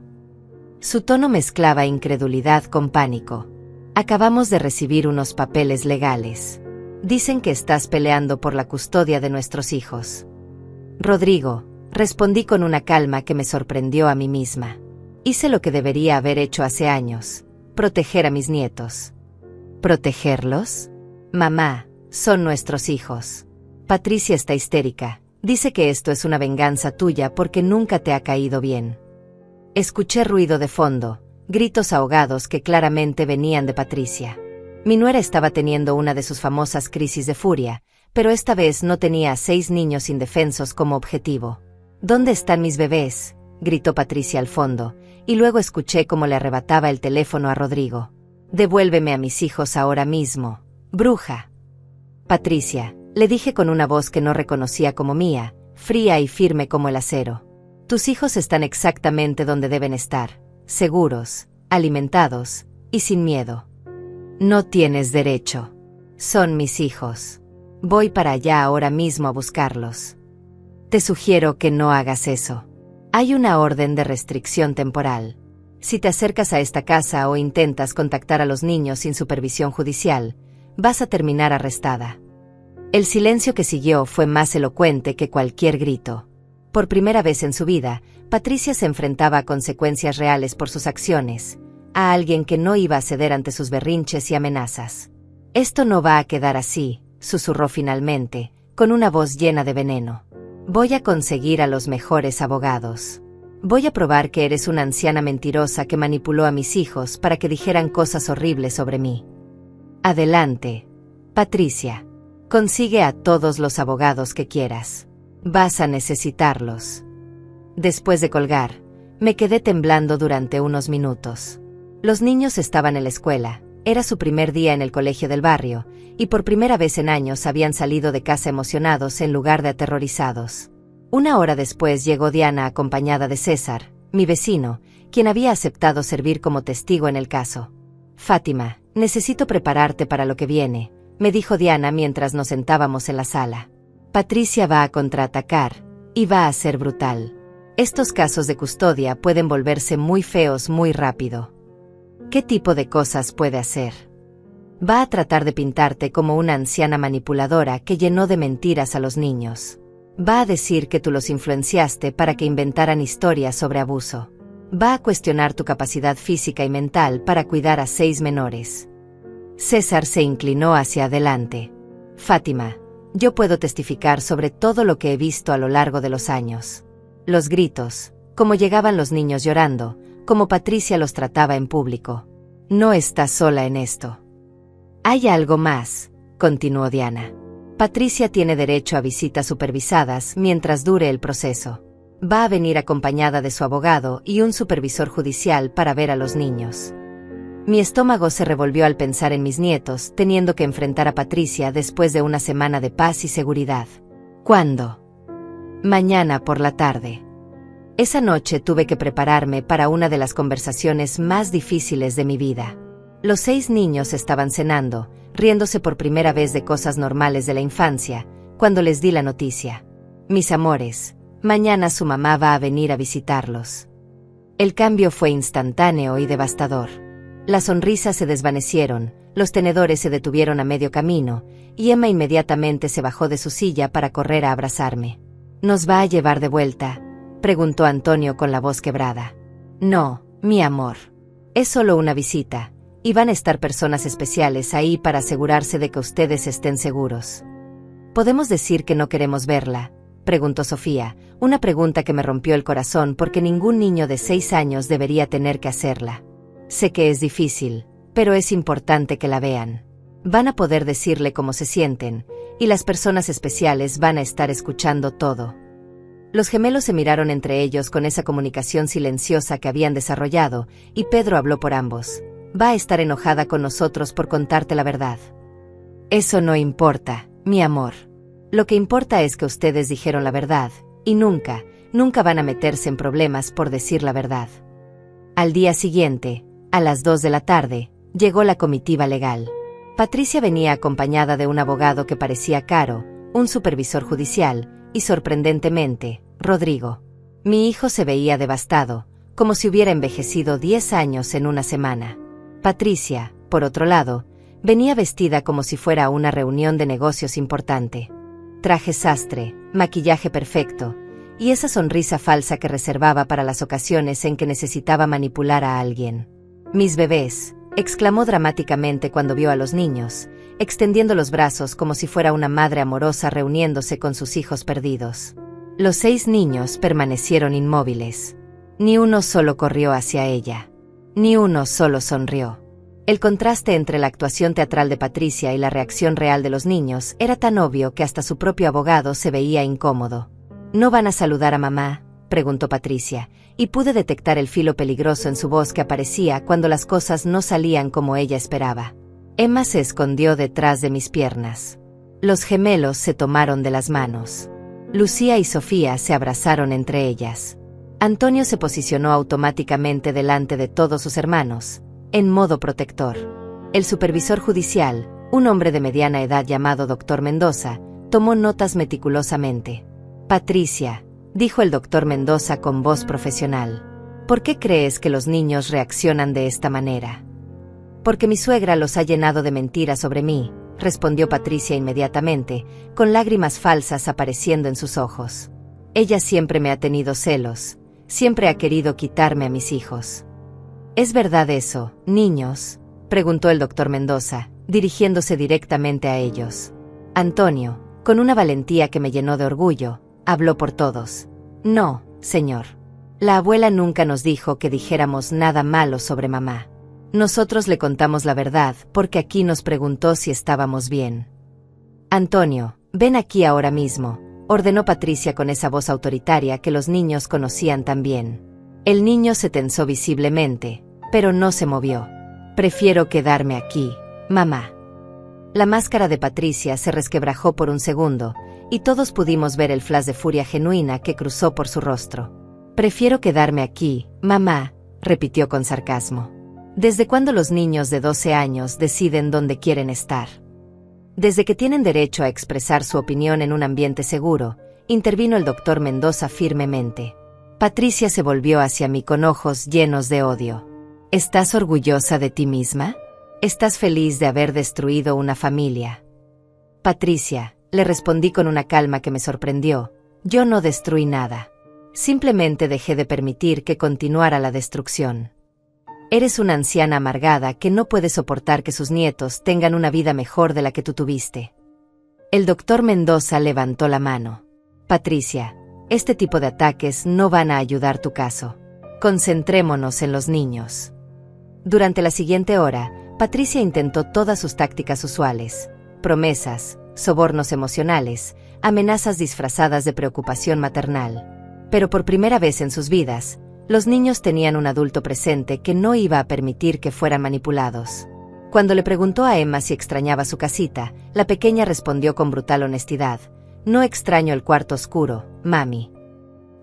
Su tono mezclaba incredulidad con pánico. Acabamos de recibir unos papeles legales. Dicen que estás peleando por la custodia de nuestros hijos. Rodrigo, respondí con una calma que me sorprendió a mí misma. Hice lo que debería haber hecho hace años, proteger a mis nietos. ¿Protegerlos? Mamá, son nuestros hijos. Patricia está histérica, dice que esto es una venganza tuya porque nunca te ha caído bien. Escuché ruido de fondo, gritos ahogados que claramente venían de Patricia. Mi nuera estaba teniendo una de sus famosas crisis de furia, pero esta vez no tenía a 6 niños indefensos como objetivo. ¿Dónde están mis bebés?, gritó Patricia al fondo, y luego escuché cómo le arrebataba el teléfono a Rodrigo. «Devuélveme a mis hijos ahora mismo, bruja». «Patricia», le dije con una voz que no reconocía como mía, fría y firme como el acero. «Tus hijos están exactamente donde deben estar, seguros, alimentados y sin miedo. No tienes derecho. Son mis hijos. Voy para allá ahora mismo a buscarlos. Te sugiero que no hagas eso. Hay una orden de restricción temporal. Si te acercas a esta casa o intentas contactar a los niños sin supervisión judicial, vas a terminar arrestada». El silencio que siguió fue más elocuente que cualquier grito. Por primera vez en su vida, Patricia se enfrentaba a consecuencias reales por sus acciones, a alguien que no iba a ceder ante sus berrinches y amenazas. «Esto no va a quedar así», susurró finalmente, con una voz llena de veneno. «Voy a conseguir a los mejores abogados. Voy a probar que eres una anciana mentirosa que manipuló a mis hijos para que dijeran cosas horribles sobre mí. Adelante, Patricia. Consigue a todos los abogados que quieras. Vas a necesitarlos». Después de colgar, me quedé temblando durante unos minutos. Los niños estaban en la escuela, era su primer día en el colegio del barrio, y por primera vez en años habían salido de casa emocionados en lugar de aterrorizados. Una hora después llegó Diana acompañada de César, mi vecino, quien había aceptado servir como testigo en el caso. «Fátima, necesito prepararte para lo que viene», me dijo Diana mientras nos sentábamos en la sala. «Patricia va a contraatacar, y va a ser brutal. Estos casos de custodia pueden volverse muy feos muy rápido». «¿Qué tipo de cosas puede hacer?» «Va a tratar de pintarte como una anciana manipuladora que llenó de mentiras a los niños. Va a decir que tú los influenciaste para que inventaran historias sobre abuso. Va a cuestionar tu capacidad física y mental para cuidar a 6 menores». César se inclinó hacia adelante. «Fátima, yo puedo testificar sobre todo lo que he visto a lo largo de los años. Los gritos, cómo llegaban los niños llorando, cómo Patricia los trataba en público. No estás sola en esto». «Hay algo más», continuó Diana. «Patricia tiene derecho a visitas supervisadas mientras dure el proceso. Va a venir acompañada de su abogado y un supervisor judicial para ver a los niños». Mi estómago se revolvió al pensar en mis nietos teniendo que enfrentar a Patricia después de una semana de paz y seguridad. «¿Cuándo?» «Mañana por la tarde». Esa noche tuve que prepararme para una de las conversaciones más difíciles de mi vida. Los 6 niños estaban cenando, riéndose por primera vez de cosas normales de la infancia, cuando les di la noticia. «Mis amores, mañana su mamá va a venir a visitarlos». El cambio fue instantáneo y devastador. Las sonrisas se desvanecieron, los tenedores se detuvieron a medio camino, y Emma inmediatamente se bajó de su silla para correr a abrazarme. «¿Nos va a llevar de vuelta?», preguntó Antonio con la voz quebrada. «No, mi amor. Es solo una visita, y van a estar personas especiales ahí para asegurarse de que ustedes estén seguros». «¿Podemos decir que no queremos verla?», preguntó Sofía, una pregunta que me rompió el corazón porque ningún niño de 6 años debería tener que hacerla. «Sé que es difícil, pero es importante que la vean. Van a poder decirle cómo se sienten, y las personas especiales van a estar escuchando todo». Los gemelos se miraron entre ellos con esa comunicación silenciosa que habían desarrollado, y Pedro habló por ambos. «Va a estar enojada con nosotros por contarte la verdad». «Eso no importa, mi amor. Lo que importa es que ustedes dijeron la verdad, y nunca van a meterse en problemas por decir la verdad». Al día siguiente, a las 2 de la tarde, llegó la comitiva legal. Patricia venía acompañada de un abogado que parecía caro, un supervisor judicial, y sorprendentemente, Rodrigo. Mi hijo se veía devastado, como si hubiera envejecido 10 años en una semana. Patricia, por otro lado, venía vestida como si fuera una reunión de negocios importante. Traje sastre, maquillaje perfecto, y esa sonrisa falsa que reservaba para las ocasiones en que necesitaba manipular a alguien. «Mis bebés», exclamó dramáticamente cuando vio a los niños, extendiendo los brazos como si fuera una madre amorosa reuniéndose con sus hijos perdidos. Los 6 niños permanecieron inmóviles. Ni uno solo corrió hacia ella. Ni uno solo sonrió. El contraste entre la actuación teatral de Patricia y la reacción real de los niños era tan obvio que hasta su propio abogado se veía incómodo. «¿No van a saludar a mamá?», preguntó Patricia, y pude detectar el filo peligroso en su voz que aparecía cuando las cosas no salían como ella esperaba. Emma se escondió detrás de mis piernas. Los gemelos se tomaron de las manos. Lucía y Sofía se abrazaron entre ellas. Antonio se posicionó automáticamente delante de todos sus hermanos, en modo protector. El supervisor judicial, un hombre de mediana edad llamado Dr. Mendoza, tomó notas meticulosamente. Patricia, dijo el Dr. Mendoza con voz profesional, ¿por qué crees que los niños reaccionan de esta manera? Porque mi suegra los ha llenado de mentiras sobre mí, respondió Patricia inmediatamente, con lágrimas falsas apareciendo en sus ojos. Ella siempre me ha tenido celos, siempre ha querido quitarme a mis hijos. ¿Es verdad eso, niños?, preguntó el Dr. Mendoza, dirigiéndose directamente a ellos. Antonio, con una valentía que me llenó de orgullo, habló por todos. No, señor. La abuela nunca nos dijo que dijéramos nada malo sobre mamá. Nosotros le contamos la verdad porque aquí nos preguntó si estábamos bien. Antonio, ven aquí ahora mismo, ordenó Patricia con esa voz autoritaria que los niños conocían tan bien. El niño se tensó visiblemente, pero no se movió. Prefiero quedarme aquí, mamá. La máscara de Patricia se resquebrajó por un segundo, y todos pudimos ver el flash de furia genuina que cruzó por su rostro. Prefiero quedarme aquí, mamá, repitió con sarcasmo. ¿Desde cuándo los niños de 12 años deciden dónde quieren estar? Desde que tienen derecho a expresar su opinión en un ambiente seguro, intervino el Dr. Mendoza firmemente. Patricia se volvió hacia mí con ojos llenos de odio. ¿Estás orgullosa de ti misma? ¿Estás feliz de haber destruido una familia? Patricia, le respondí con una calma que me sorprendió, yo no destruí nada. Simplemente dejé de permitir que continuara la destrucción. Eres una anciana amargada que no puede soportar que sus nietos tengan una vida mejor de la que tú tuviste. El Dr. Mendoza levantó la mano. Patricia, este tipo de ataques no van a ayudar tu caso. Concentrémonos en los niños. Durante la siguiente hora, Patricia intentó todas sus tácticas usuales: promesas, sobornos emocionales, amenazas disfrazadas de preocupación maternal. Pero por primera vez en sus vidas, los niños tenían un adulto presente que no iba a permitir que fueran manipulados. Cuando le preguntó a Emma si extrañaba su casita, la pequeña respondió con brutal honestidad: no extraño el cuarto oscuro, mami.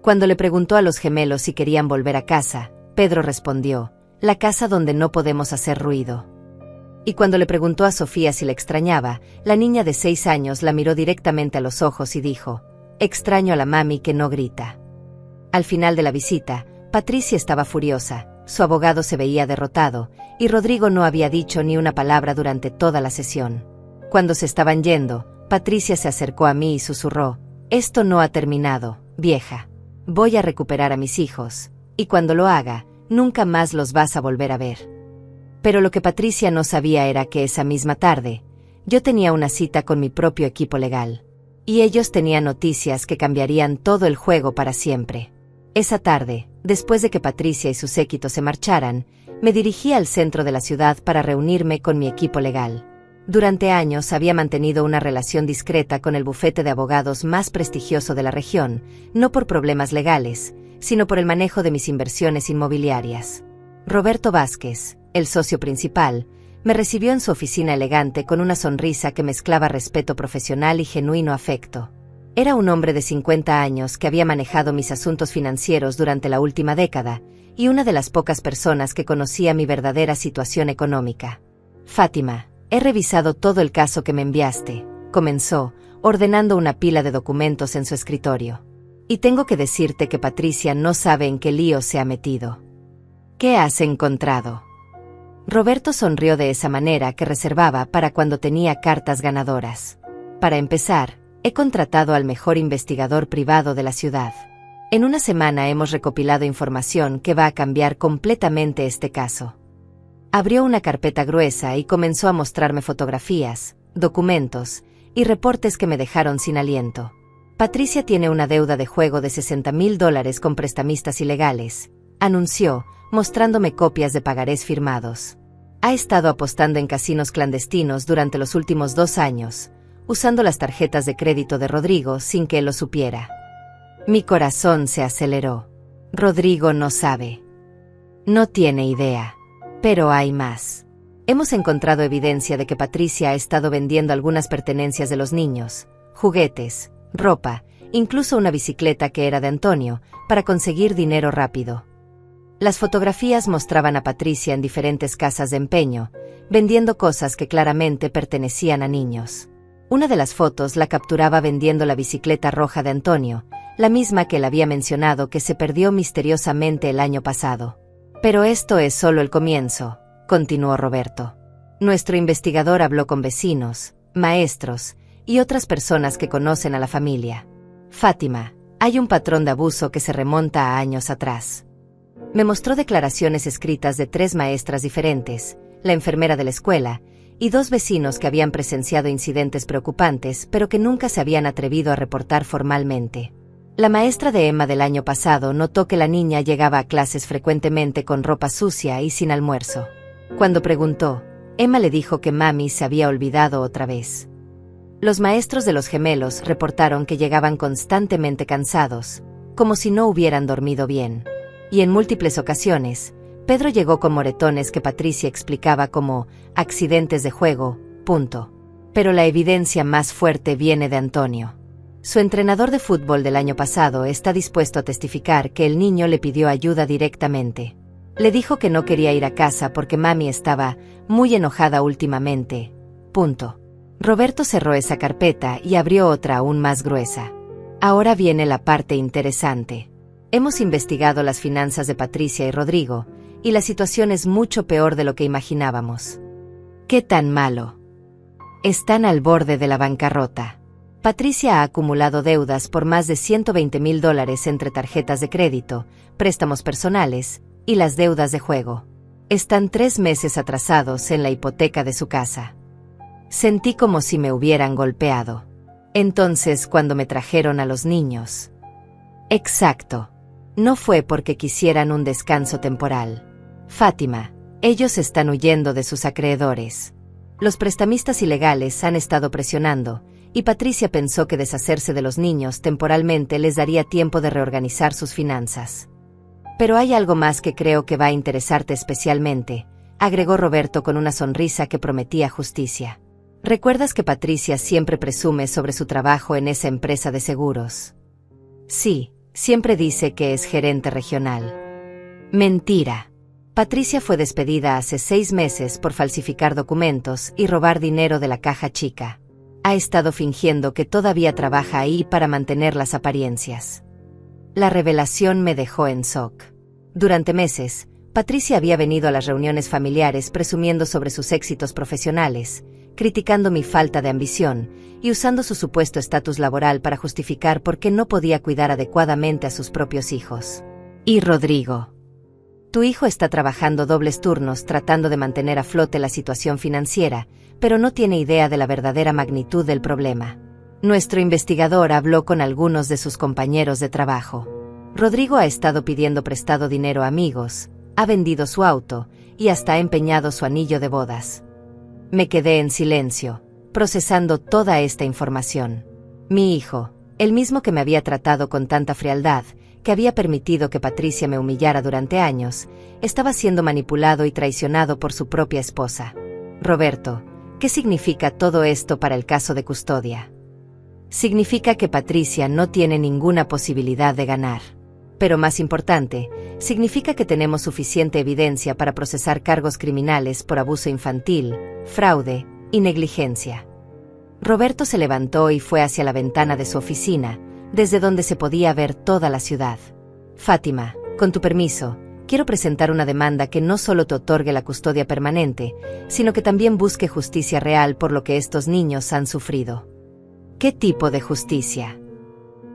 Cuando le preguntó a los gemelos si querían volver a casa, Pedro respondió: la casa donde no podemos hacer ruido. Y cuando le preguntó a Sofía si la extrañaba, la niña de 6 años la miró directamente a los ojos y dijo: extraño a la mami que no grita. Al final de la visita, Patricia estaba furiosa, su abogado se veía derrotado, y Rodrigo no había dicho ni una palabra durante toda la sesión. Cuando se estaban yendo, Patricia se acercó a mí y susurró: esto no ha terminado, vieja. Voy a recuperar a mis hijos, y cuando lo haga, nunca más los vas a volver a ver. Pero lo que Patricia no sabía era que esa misma tarde, yo tenía una cita con mi propio equipo legal. Y ellos tenían noticias que cambiarían todo el juego para siempre. Esa tarde, después de que Patricia y su séquito se marcharan, me dirigí al centro de la ciudad para reunirme con mi equipo legal. Durante años había mantenido una relación discreta con el bufete de abogados más prestigioso de la región, no por problemas legales, sino por el manejo de mis inversiones inmobiliarias. Roberto Vázquez, el socio principal, me recibió en su oficina elegante con una sonrisa que mezclaba respeto profesional y genuino afecto. Era un hombre de 50 años que había manejado mis asuntos financieros durante la última década, y una de las pocas personas que conocía mi verdadera situación económica. Fátima, he revisado todo el caso que me enviaste, comenzó, ordenando una pila de documentos en su escritorio. Y tengo que decirte que Patricia no sabe en qué lío se ha metido. ¿Qué has encontrado? Roberto sonrió de esa manera que reservaba para cuando tenía cartas ganadoras. Para empezar, he contratado al mejor investigador privado de la ciudad. En una semana hemos recopilado información que va a cambiar completamente este caso. Abrió una carpeta gruesa y comenzó a mostrarme fotografías, documentos y reportes que me dejaron sin aliento. Patricia tiene una deuda de juego de $60,000 con prestamistas ilegales, anunció, mostrándome copias de pagarés firmados. Ha estado apostando en casinos clandestinos durante los últimos 2 años, usando las tarjetas de crédito de Rodrigo sin que él lo supiera. Mi corazón se aceleró. Rodrigo no sabe. No tiene idea. Pero hay más. Hemos encontrado evidencia de que Patricia ha estado vendiendo algunas pertenencias de los niños, juguetes, ropa, incluso una bicicleta que era de Antonio, para conseguir dinero rápido. Las fotografías mostraban a Patricia en diferentes casas de empeño, vendiendo cosas que claramente pertenecían a niños. Una de las fotos la capturaba vendiendo la bicicleta roja de Antonio, la misma que él había mencionado que se perdió misteriosamente el año pasado. Pero esto es solo el comienzo, continuó Roberto. Nuestro investigador habló con vecinos, maestros y otras personas que conocen a la familia. Fátima, hay un patrón de abuso que se remonta a años atrás. Me mostró declaraciones escritas de 3 maestras diferentes, la enfermera de la escuela, y 2 vecinos que habían presenciado incidentes preocupantes pero que nunca se habían atrevido a reportar formalmente. La maestra de Emma del año pasado notó que la niña llegaba a clases frecuentemente con ropa sucia y sin almuerzo. Cuando preguntó, Emma le dijo que mami se había olvidado otra vez. Los maestros de los gemelos reportaron que llegaban constantemente cansados, como si no hubieran dormido bien. Y en múltiples ocasiones, Pedro llegó con moretones que Patricia explicaba como accidentes de juego, punto. Pero la evidencia más fuerte viene de Antonio. Su entrenador de fútbol del año pasado está dispuesto a testificar que el niño le pidió ayuda directamente. Le dijo que no quería ir a casa porque mami estaba muy enojada últimamente. Punto. Roberto cerró esa carpeta y abrió otra aún más gruesa. Ahora viene la parte interesante. Hemos investigado las finanzas de Patricia y Rodrigo, y la situación es mucho peor de lo que imaginábamos. ¿Qué tan malo? Están al borde de la bancarrota. Patricia ha acumulado deudas por más de $120,000 entre tarjetas de crédito, préstamos personales y las deudas de juego. Están 3 meses atrasados en la hipoteca de su casa. Sentí como si me hubieran golpeado. Entonces, cuando me trajeron a los niños. Exacto. No fue porque quisieran un descanso temporal. Fátima, ellos están huyendo de sus acreedores. Los prestamistas ilegales han estado presionando, y Patricia pensó que deshacerse de los niños temporalmente les daría tiempo de reorganizar sus finanzas. Pero hay algo más que creo que va a interesarte especialmente, agregó Roberto con una sonrisa que prometía justicia. ¿Recuerdas que Patricia siempre presume sobre su trabajo en esa empresa de seguros? Sí, siempre dice que es gerente regional. Mentira. Patricia fue despedida hace 6 meses por falsificar documentos y robar dinero de la caja chica. Ha estado fingiendo que todavía trabaja ahí para mantener las apariencias. La revelación me dejó en shock. Durante meses, Patricia había venido a las reuniones familiares presumiendo sobre sus éxitos profesionales, criticando mi falta de ambición y usando su supuesto estatus laboral para justificar por qué no podía cuidar adecuadamente a sus propios hijos. Y Rodrigo. Tu hijo está trabajando dobles turnos tratando de mantener a flote la situación financiera, pero no tiene idea de la verdadera magnitud del problema. Nuestro investigador habló con algunos de sus compañeros de trabajo. Rodrigo ha estado pidiendo prestado dinero a amigos, ha vendido su auto y hasta ha empeñado su anillo de bodas. Me quedé en silencio, procesando toda esta información. Mi hijo, el mismo que me había tratado con tanta frialdad, que había permitido que Patricia me humillara durante años, estaba siendo manipulado y traicionado por su propia esposa. Roberto, ¿qué significa todo esto para el caso de custodia? Significa que Patricia no tiene ninguna posibilidad de ganar. Pero más importante, significa que tenemos suficiente evidencia para procesar cargos criminales por abuso infantil, fraude y negligencia. Roberto se levantó y fue hacia la ventana de su oficina, desde donde se podía ver toda la ciudad. Fátima, con tu permiso, quiero presentar una demanda que no solo te otorgue la custodia permanente, sino que también busque justicia real por lo que estos niños han sufrido. ¿Qué tipo de justicia?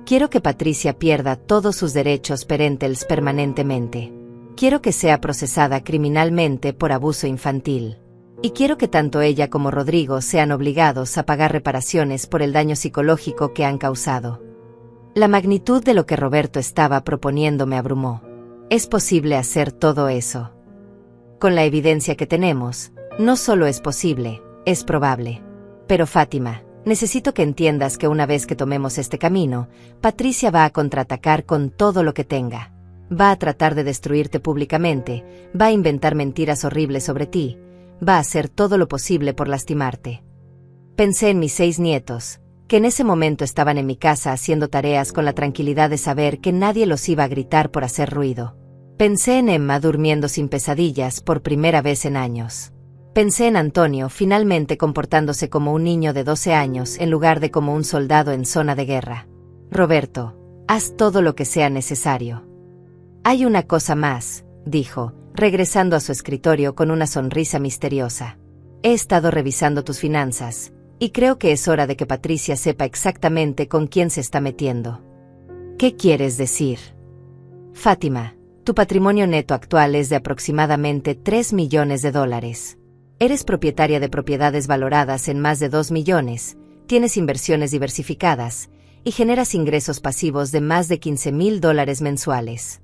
Quiero que Patricia pierda todos sus derechos parentales permanentemente. Quiero que sea procesada criminalmente por abuso infantil. Y quiero que tanto ella como Rodrigo sean obligados a pagar reparaciones por el daño psicológico que han causado. La magnitud de lo que Roberto estaba proponiendo me abrumó. ¿Es posible hacer todo eso? Con la evidencia que tenemos, no solo es posible, es probable. Pero Fátima, necesito que entiendas que una vez que tomemos este camino, Patricia va a contraatacar con todo lo que tenga. Va a tratar de destruirte públicamente, va a inventar mentiras horribles sobre ti, va a hacer todo lo posible por lastimarte. Pensé en mis 6 nietos, que en ese momento estaban en mi casa haciendo tareas con la tranquilidad de saber que nadie los iba a gritar por hacer ruido. Pensé en Emma durmiendo sin pesadillas por primera vez en años. Pensé en Antonio finalmente comportándose como un niño de 12 años en lugar de como un soldado en zona de guerra. Roberto, haz todo lo que sea necesario. Hay una cosa más, dijo, regresando a su escritorio con una sonrisa misteriosa. He estado revisando tus finanzas, y creo que es hora de que Patricia sepa exactamente con quién se está metiendo. ¿Qué quieres decir? Fátima, tu patrimonio neto actual es de aproximadamente $3 millones. Eres propietaria de propiedades valoradas en más de 2 millones, tienes inversiones diversificadas, y generas ingresos pasivos de más de $15,000 mensuales.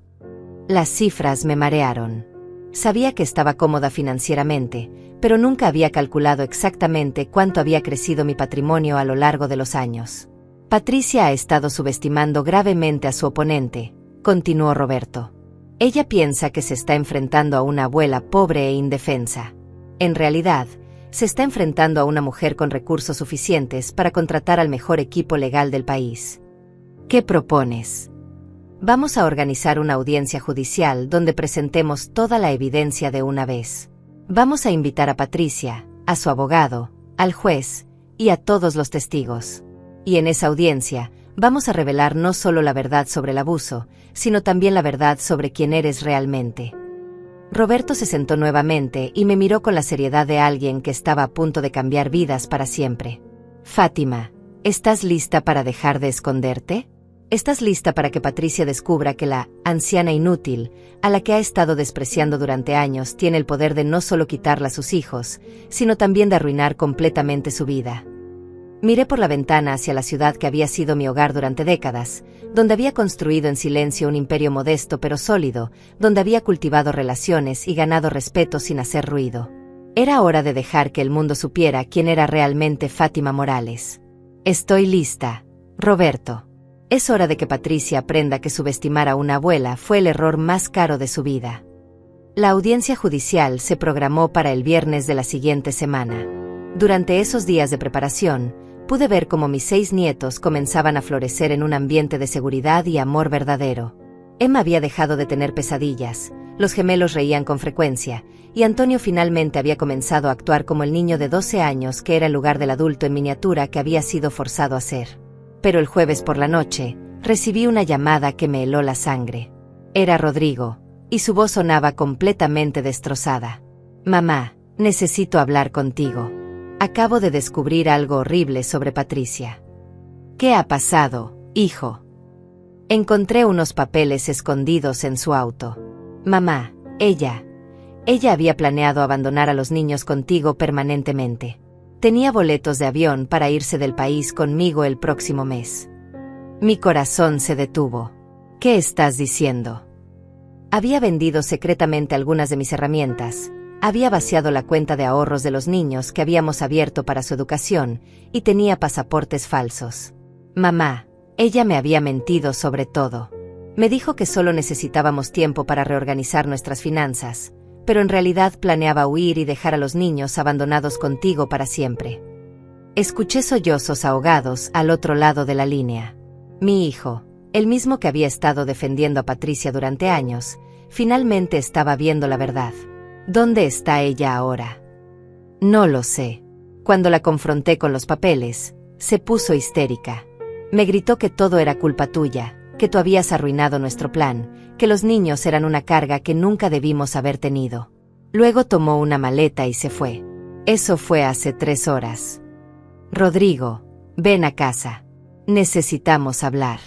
Las cifras me marearon. Sabía que estaba cómoda financieramente, pero nunca había calculado exactamente cuánto había crecido mi patrimonio a lo largo de los años. Patricia ha estado subestimando gravemente a su oponente, continuó Roberto. Ella piensa que se está enfrentando a una abuela pobre e indefensa. En realidad, se está enfrentando a una mujer con recursos suficientes para contratar al mejor equipo legal del país. ¿Qué propones? Vamos a organizar una audiencia judicial donde presentemos toda la evidencia de una vez. Vamos a invitar a Patricia, a su abogado, al juez y a todos los testigos. Y en esa audiencia, vamos a revelar no solo la verdad sobre el abuso, sino también la verdad sobre quién eres realmente. Roberto se sentó nuevamente y me miró con la seriedad de alguien que estaba a punto de cambiar vidas para siempre. Fátima, ¿estás lista para dejar de esconderte? ¿Estás lista para que Patricia descubra que la anciana inútil, a la que ha estado despreciando durante años, tiene el poder de no solo quitarla a sus hijos, sino también de arruinar completamente su vida? Miré por la ventana hacia la ciudad que había sido mi hogar durante décadas, donde había construido en silencio un imperio modesto pero sólido, donde había cultivado relaciones y ganado respeto sin hacer ruido. Era hora de dejar que el mundo supiera quién era realmente Fátima Morales. Estoy lista, Roberto. Es hora de que Patricia aprenda que subestimar a una abuela fue el error más caro de su vida. La audiencia judicial se programó para el viernes de la siguiente semana. Durante esos días de preparación, pude ver cómo mis 6 nietos comenzaban a florecer en un ambiente de seguridad y amor verdadero. Emma había dejado de tener pesadillas, los gemelos reían con frecuencia, y Antonio finalmente había comenzado a actuar como el niño de 12 años que era en lugar del adulto en miniatura que había sido forzado a ser. Pero el jueves por la noche, recibí una llamada que me heló la sangre. Era Rodrigo, y su voz sonaba completamente destrozada. Mamá, necesito hablar contigo. Acabo de descubrir algo horrible sobre Patricia. ¿Qué ha pasado, hijo? Encontré unos papeles escondidos en su auto. Mamá, ella había planeado abandonar a los niños contigo permanentemente. Tenía boletos de avión para irse del país conmigo el próximo mes. Mi corazón se detuvo. ¿Qué estás diciendo? Había vendido secretamente algunas de mis herramientas, había vaciado la cuenta de ahorros de los niños que habíamos abierto para su educación, y tenía pasaportes falsos. Mamá, ella me había mentido sobre todo. Me dijo que solo necesitábamos tiempo para reorganizar nuestras finanzas, pero en realidad planeaba huir y dejar a los niños abandonados contigo para siempre. Escuché sollozos ahogados al otro lado de la línea. Mi hijo, el mismo que había estado defendiendo a Patricia durante años, finalmente estaba viendo la verdad. ¿Dónde está ella ahora? No lo sé. Cuando la confronté con los papeles, se puso histérica. Me gritó que todo era culpa tuya, que tú habías arruinado nuestro plan, que los niños eran una carga que nunca debimos haber tenido. Luego tomó una maleta y se fue. Eso fue hace 3 horas. Rodrigo, ven a casa. Necesitamos hablar.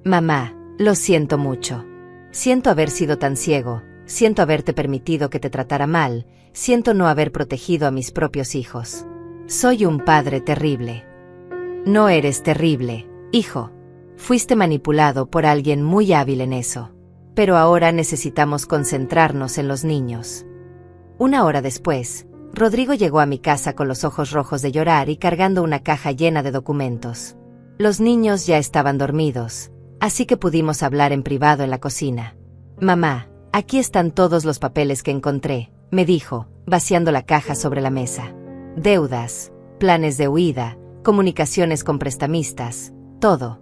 Mamá, lo siento mucho. Siento haber sido tan ciego, siento haberte permitido que te tratara mal, siento no haber protegido a mis propios hijos. Soy un padre terrible. No eres terrible, hijo. Fuiste manipulado por alguien muy hábil en eso. Pero ahora necesitamos concentrarnos en los niños. 1 hora después, Rodrigo llegó a mi casa con los ojos rojos de llorar y cargando una caja llena de documentos. Los niños ya estaban dormidos, así que pudimos hablar en privado en la cocina. «Mamá, aquí están todos los papeles que encontré», me dijo, vaciando la caja sobre la mesa. Deudas, planes de huida, comunicaciones con prestamistas, todo.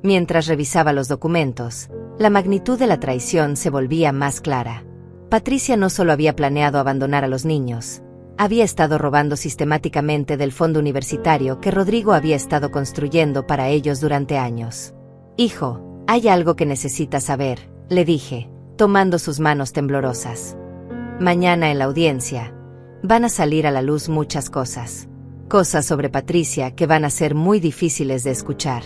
Mientras revisaba los documentos, la magnitud de la traición se volvía más clara. Patricia no solo había planeado abandonar a los niños, había estado robando sistemáticamente del fondo universitario que Rodrigo había estado construyendo para ellos durante años. «Hijo, hay algo que necesitas saber», le dije, tomando sus manos temblorosas. «Mañana en la audiencia, van a salir a la luz muchas cosas. Cosas sobre Patricia que van a ser muy difíciles de escuchar».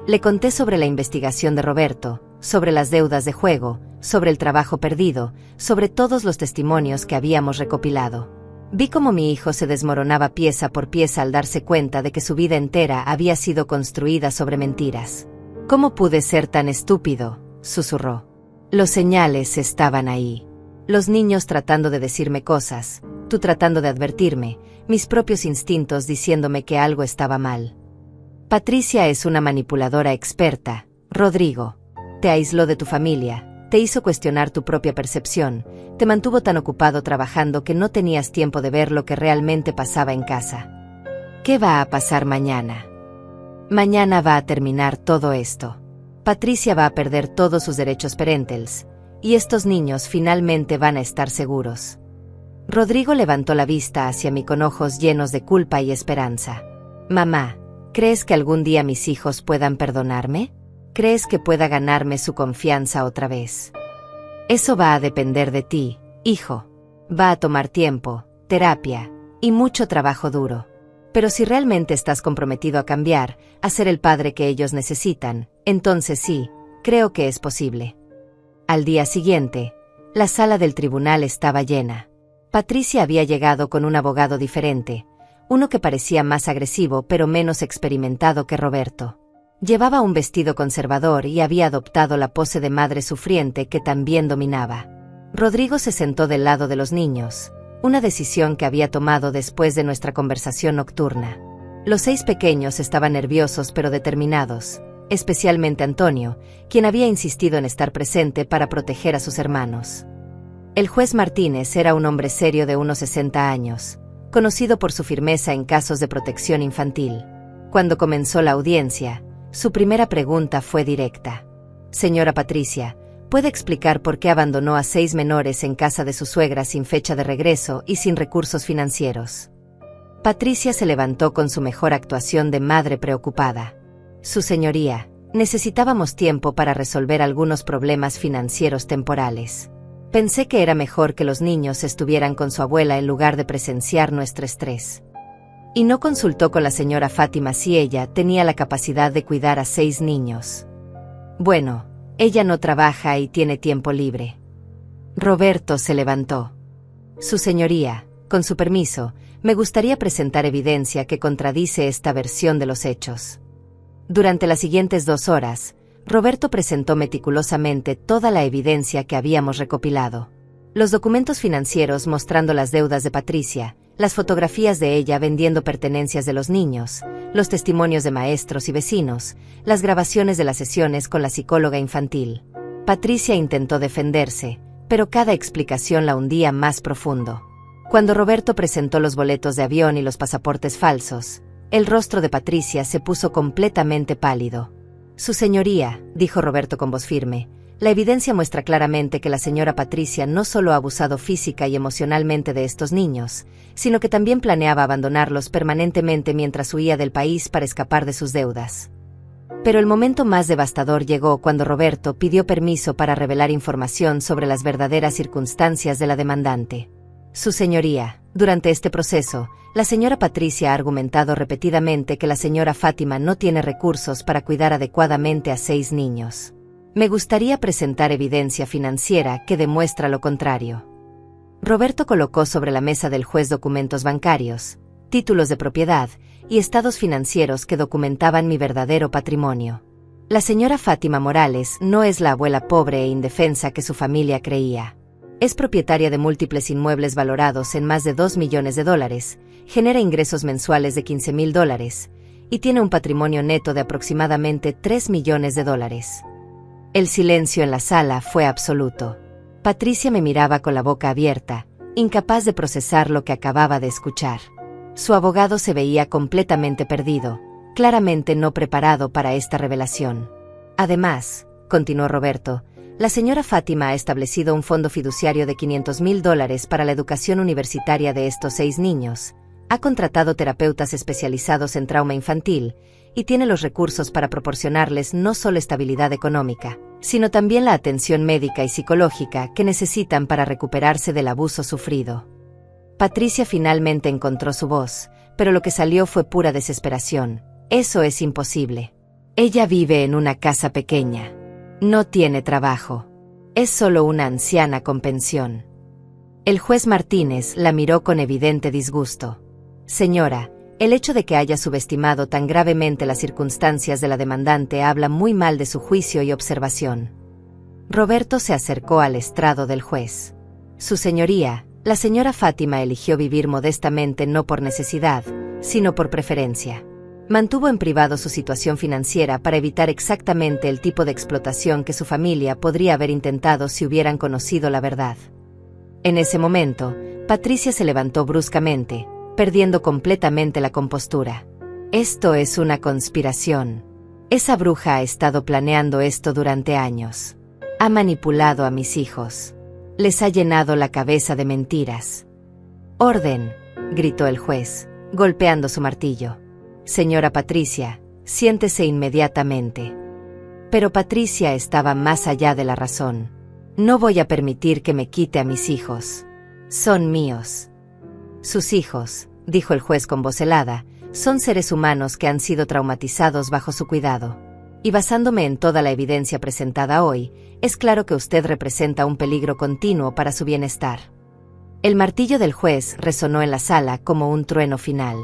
Le conté sobre la investigación de Roberto, sobre las deudas de juego, sobre el trabajo perdido, sobre todos los testimonios que habíamos recopilado. Vi cómo mi hijo se desmoronaba pieza por pieza al darse cuenta de que su vida entera había sido construida sobre mentiras. «¿Cómo pude ser tan estúpido?», susurró. «Los señales estaban ahí. Los niños tratando de decirme cosas, tú tratando de advertirme, mis propios instintos diciéndome que algo estaba mal. Patricia es una manipuladora experta, Rodrigo. Te aisló de tu familia, te hizo cuestionar tu propia percepción, te mantuvo tan ocupado trabajando que no tenías tiempo de ver lo que realmente pasaba en casa. ¿Qué va a pasar mañana? Mañana va a terminar todo esto. Patricia va a perder todos sus derechos parentales, y estos niños finalmente van a estar seguros». Rodrigo levantó la vista hacia mí con ojos llenos de culpa y esperanza. «Mamá, ¿crees que algún día mis hijos puedan perdonarme? ¿Crees que pueda ganarme su confianza otra vez? Eso va a depender de ti, hijo. Va a tomar tiempo, terapia y mucho trabajo duro. Pero si realmente estás comprometido a cambiar, a ser el padre que ellos necesitan, entonces sí, creo que es posible». Al día siguiente, la sala del tribunal estaba llena. Patricia había llegado con un abogado diferente, uno que parecía más agresivo pero menos experimentado que Roberto. Llevaba un vestido conservador y había adoptado la pose de madre sufriente que también dominaba. Rodrigo se sentó del lado de los niños, una decisión que había tomado después de nuestra conversación nocturna. Los 6 pequeños estaban nerviosos pero determinados, especialmente Antonio, quien había insistido en estar presente para proteger a sus hermanos. El juez Martínez era un hombre serio de unos 60 años, conocido por su firmeza en casos de protección infantil. Cuando comenzó la audiencia, su primera pregunta fue directa. «Señora Patricia, ¿puede explicar por qué abandonó a 6 menores en casa de su suegra sin fecha de regreso y sin recursos financieros?» Patricia se levantó con su mejor actuación de madre preocupada. «Su señoría, necesitábamos tiempo para resolver algunos problemas financieros temporales. Pensé que era mejor que los niños estuvieran con su abuela en lugar de presenciar nuestro estrés. Y no consultó con la señora Fátima si ella tenía la capacidad de cuidar a 6 niños. Bueno, ella no trabaja y tiene tiempo libre». Roberto se levantó. «Su señoría, con su permiso, me gustaría presentar evidencia que contradice esta versión de los hechos». Durante las siguientes 2 horas, Roberto presentó meticulosamente toda la evidencia que habíamos recopilado. Los documentos financieros mostrando las deudas de Patricia, las fotografías de ella vendiendo pertenencias de los niños, los testimonios de maestros y vecinos, las grabaciones de las sesiones con la psicóloga infantil. Patricia intentó defenderse, pero cada explicación la hundía más profundo. Cuando Roberto presentó los boletos de avión y los pasaportes falsos, el rostro de Patricia se puso completamente pálido. «Su señoría», dijo Roberto con voz firme, «la evidencia muestra claramente que la señora Patricia no solo ha abusado física y emocionalmente de estos niños, sino que también planeaba abandonarlos permanentemente mientras huía del país para escapar de sus deudas». Pero el momento más devastador llegó cuando Roberto pidió permiso para revelar información sobre las verdaderas circunstancias de la demandante. «Su señoría, durante este proceso, la señora Patricia ha argumentado repetidamente que la señora Fátima no tiene recursos para cuidar adecuadamente a 6 niños. Me gustaría presentar evidencia financiera que demuestra lo contrario». Roberto colocó sobre la mesa del juez documentos bancarios, títulos de propiedad y estados financieros que documentaban mi verdadero patrimonio. La señora Fátima Morales no es la abuela pobre e indefensa que su familia creía. Es propietaria de múltiples inmuebles valorados en más de $2 millones, genera ingresos mensuales de $15,000 y tiene un patrimonio neto de aproximadamente $3 millones. El silencio en la sala fue absoluto. Patricia me miraba con la boca abierta, incapaz de procesar lo que acababa de escuchar. Su abogado se veía completamente perdido, claramente no preparado para esta revelación. Además, continuó Roberto, la señora Fátima ha establecido un fondo fiduciario de $500,000 para la educación universitaria de estos 6 niños, ha contratado terapeutas especializados en trauma infantil y tiene los recursos para proporcionarles no solo estabilidad económica, sino también la atención médica y psicológica que necesitan para recuperarse del abuso sufrido. Patricia finalmente encontró su voz, pero lo que salió fue pura desesperación. Eso es imposible. Ella vive en una casa pequeña. No tiene trabajo. Es solo una anciana con pensión. El juez Martínez la miró con evidente disgusto. Señora, el hecho de que haya subestimado tan gravemente las circunstancias de la demandante habla muy mal de su juicio y observación. Roberto se acercó al estrado del juez. Su señoría, la señora Fátima eligió vivir modestamente no por necesidad, sino por preferencia. Mantuvo en privado su situación financiera para evitar exactamente el tipo de explotación que su familia podría haber intentado si hubieran conocido la verdad. En ese momento, Patricia se levantó bruscamente, perdiendo completamente la compostura. Esto es una conspiración. Esa bruja ha estado planeando esto durante años. Ha manipulado a mis hijos. Les ha llenado la cabeza de mentiras. «Orden», gritó el juez, golpeando su martillo. «Señora Patricia, siéntese inmediatamente». Pero Patricia estaba más allá de la razón. «No voy a permitir que me quite a mis hijos. Son míos». «Sus hijos», dijo el juez con voz helada, «son seres humanos que han sido traumatizados bajo su cuidado. Y basándome en toda la evidencia presentada hoy, es claro que usted representa un peligro continuo para su bienestar». El martillo del juez resonó en la sala como un trueno final.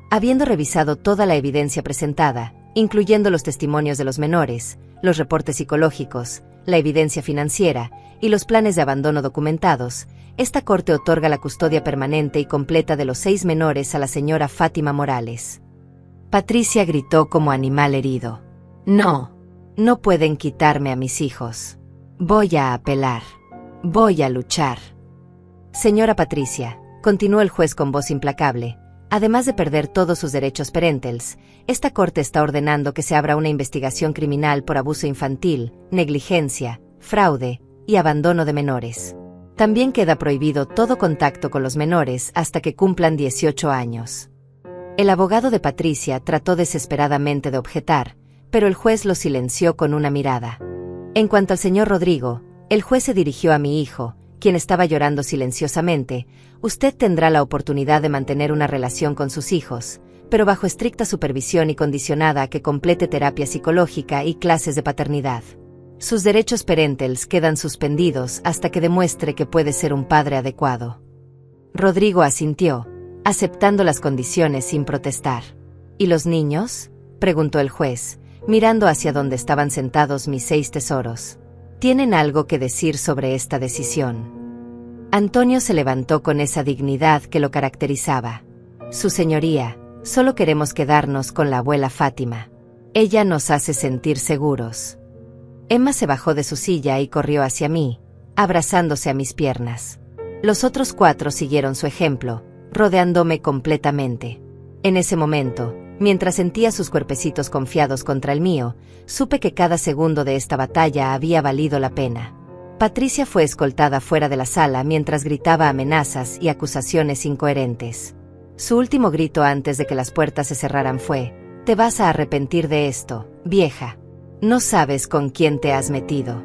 Habiendo revisado toda la evidencia presentada, incluyendo los testimonios de los menores, los reportes psicológicos, la evidencia financiera y los planes de abandono documentados, esta corte otorga la custodia permanente y completa de los 6 menores a la señora Fátima Morales. Patricia gritó como animal herido. «No, no pueden quitarme a mis hijos. Voy a apelar. Voy a luchar». «Señora Patricia», continuó el juez con voz implacable, «además de perder todos sus derechos parentales, esta corte está ordenando que se abra una investigación criminal por abuso infantil, negligencia, fraude y abandono de menores. También queda prohibido todo contacto con los menores hasta que cumplan 18 años». El abogado de Patricia trató desesperadamente de objetar, pero el juez lo silenció con una mirada. En cuanto al señor Rodrigo, el juez se dirigió a mi hijo, quien estaba llorando silenciosamente. «Usted tendrá la oportunidad de mantener una relación con sus hijos, pero bajo estricta supervisión y condicionada a que complete terapia psicológica y clases de paternidad. Sus derechos parentales quedan suspendidos hasta que demuestre que puede ser un padre adecuado». Rodrigo asintió, aceptando las condiciones sin protestar. «¿Y los niños?», preguntó el juez, mirando hacia donde estaban sentados mis 6 tesoros. «¿Tienen algo que decir sobre esta decisión?». Antonio se levantó con esa dignidad que lo caracterizaba. «Su señoría, solo queremos quedarnos con la abuela Fátima. Ella nos hace sentir seguros». Emma se bajó de su silla y corrió hacia mí, abrazándose a mis piernas. Los otros 4 siguieron su ejemplo, rodeándome completamente. En ese momento, mientras sentía sus cuerpecitos confiados contra el mío, supe que cada segundo de esta batalla había valido la pena. Patricia fue escoltada fuera de la sala mientras gritaba amenazas y acusaciones incoherentes. Su último grito antes de que las puertas se cerraran fue: «Te vas a arrepentir de esto, vieja. No sabes con quién te has metido».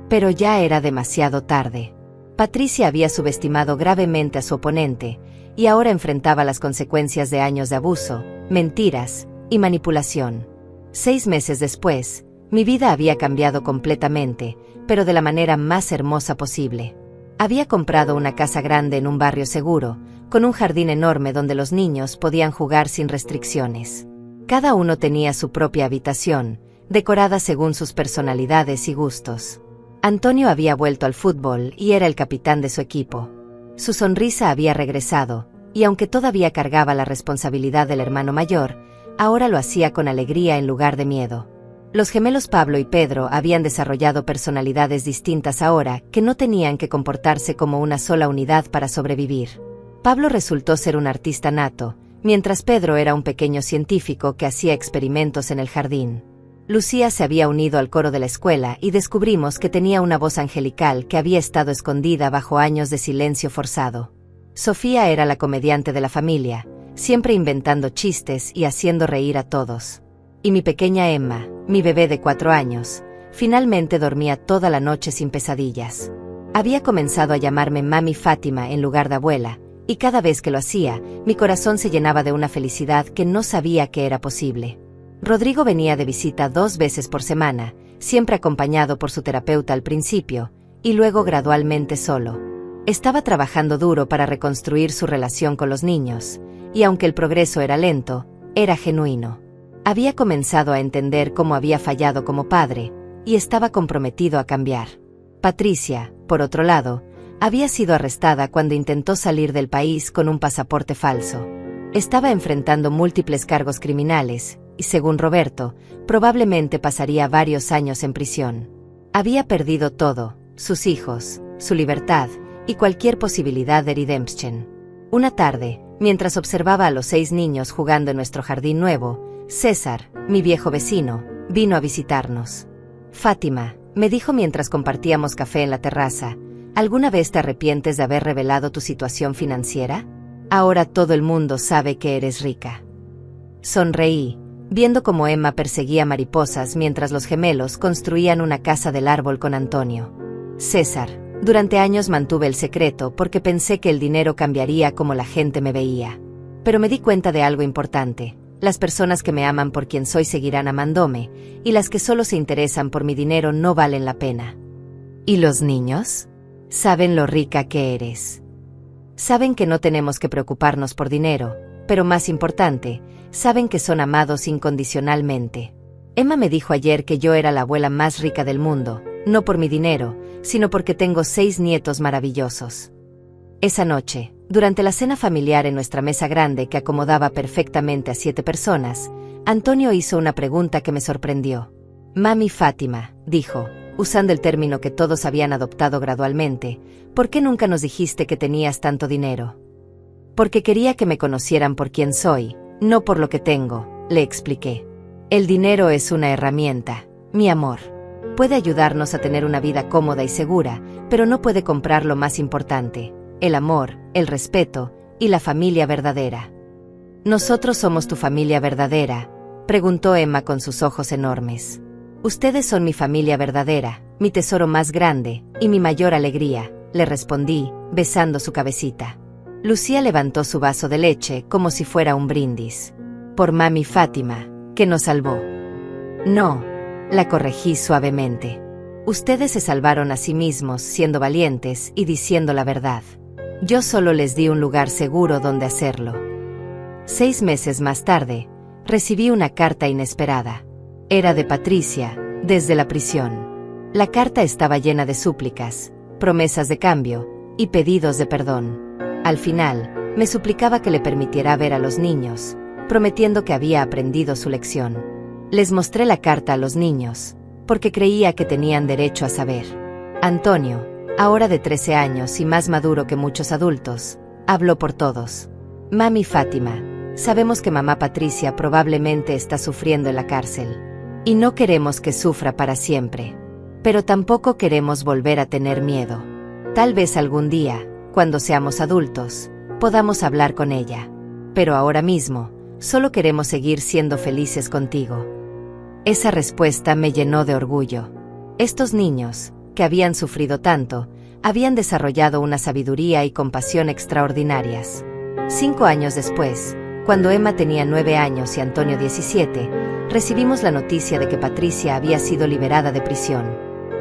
Pero ya era demasiado tarde. Patricia había subestimado gravemente a su oponente, y ahora enfrentaba las consecuencias de años de abuso, mentiras y manipulación. 6 meses después, mi vida había cambiado completamente, pero de la manera más hermosa posible. Había comprado una casa grande en un barrio seguro, con un jardín enorme donde los niños podían jugar sin restricciones. Cada uno tenía su propia habitación, decorada según sus personalidades y gustos. Antonio había vuelto al fútbol y era el capitán de su equipo. Su sonrisa había regresado, y aunque todavía cargaba la responsabilidad del hermano mayor, ahora lo hacía con alegría en lugar de miedo. Los gemelos Pablo y Pedro habían desarrollado personalidades distintas ahora que no tenían que comportarse como una sola unidad para sobrevivir. Pablo resultó ser un artista nato, mientras Pedro era un pequeño científico que hacía experimentos en el jardín. Lucía se había unido al coro de la escuela y descubrimos que tenía una voz angelical que había estado escondida bajo años de silencio forzado. Sofía era la comediante de la familia, siempre inventando chistes y haciendo reír a todos. Y mi pequeña Emma, mi bebé de 4 años, finalmente dormía toda la noche sin pesadillas. Había comenzado a llamarme Mami Fátima en lugar de abuela, y cada vez que lo hacía, mi corazón se llenaba de una felicidad que no sabía que era posible. Rodrigo venía de visita 2 veces por semana, siempre acompañado por su terapeuta al principio, y luego gradualmente solo. Estaba trabajando duro para reconstruir su relación con los niños, y aunque el progreso era lento, era genuino. Había comenzado a entender cómo había fallado como padre, y estaba comprometido a cambiar. Patricia, por otro lado, había sido arrestada cuando intentó salir del país con un pasaporte falso. Estaba enfrentando múltiples cargos criminales, y según Roberto, probablemente pasaría varios años en prisión. Había perdido todo, sus hijos, su libertad, y cualquier posibilidad de redemption. Una tarde, mientras observaba a los 6 niños jugando en nuestro jardín nuevo, César, mi viejo vecino, vino a visitarnos. Fátima, me dijo mientras compartíamos café en la terraza, ¿alguna vez te arrepientes de haber revelado tu situación financiera? Ahora todo el mundo sabe que eres rica. Sonreí, viendo cómo Emma perseguía mariposas mientras los gemelos construían una casa del árbol con Antonio. César, durante años mantuve el secreto porque pensé que el dinero cambiaría como la gente me veía. Pero me di cuenta de algo importante. Las personas que me aman por quien soy seguirán amándome, y las que solo se interesan por mi dinero no valen la pena. ¿Y los niños? Saben lo rica que eres. Saben que no tenemos que preocuparnos por dinero, pero más importante, saben que son amados incondicionalmente. Emma me dijo ayer que yo era la abuela más rica del mundo, no por mi dinero, sino porque tengo 6 nietos maravillosos. Esa noche, durante la cena familiar en nuestra mesa grande que acomodaba perfectamente a 7 personas, Antonio hizo una pregunta que me sorprendió. Mami Fátima, dijo, usando el término que todos habían adoptado gradualmente, ¿por qué nunca nos dijiste que tenías tanto dinero? Porque quería que me conocieran por quien soy, no por lo que tengo, le expliqué. El dinero es una herramienta, mi amor. Puede ayudarnos a tener una vida cómoda y segura, pero no puede comprar lo más importante, el amor, el respeto y la familia verdadera. ¿Nosotros somos tu familia verdadera?, preguntó Emma con sus ojos enormes. Ustedes son mi familia verdadera, mi tesoro más grande y mi mayor alegría, le respondí, besando su cabecita. Lucía levantó su vaso de leche como si fuera un brindis. Por Mami Fátima, que nos salvó. No, la corregí suavemente. Ustedes se salvaron a sí mismos siendo valientes y diciendo la verdad. Yo solo les di un lugar seguro donde hacerlo. 6 meses más tarde, recibí una carta inesperada. Era de Patricia, desde la prisión. La carta estaba llena de súplicas, promesas de cambio y pedidos de perdón. Al final, me suplicaba que le permitiera ver a los niños, prometiendo que había aprendido su lección. Les mostré la carta a los niños, porque creía que tenían derecho a saber. Antonio, ahora de 13 años y más maduro que muchos adultos, habló por todos. Mami Fátima, sabemos que mamá Patricia probablemente está sufriendo en la cárcel. Y no queremos que sufra para siempre. Pero tampoco queremos volver a tener miedo. Tal vez algún día, cuando seamos adultos, podamos hablar con ella. Pero ahora mismo, solo queremos seguir siendo felices contigo. Esa respuesta me llenó de orgullo. Estos niños, que habían sufrido tanto, habían desarrollado una sabiduría y compasión extraordinarias. 5 años después, cuando Emma tenía 9 años y Antonio 17, recibimos la noticia de que Patricia había sido liberada de prisión.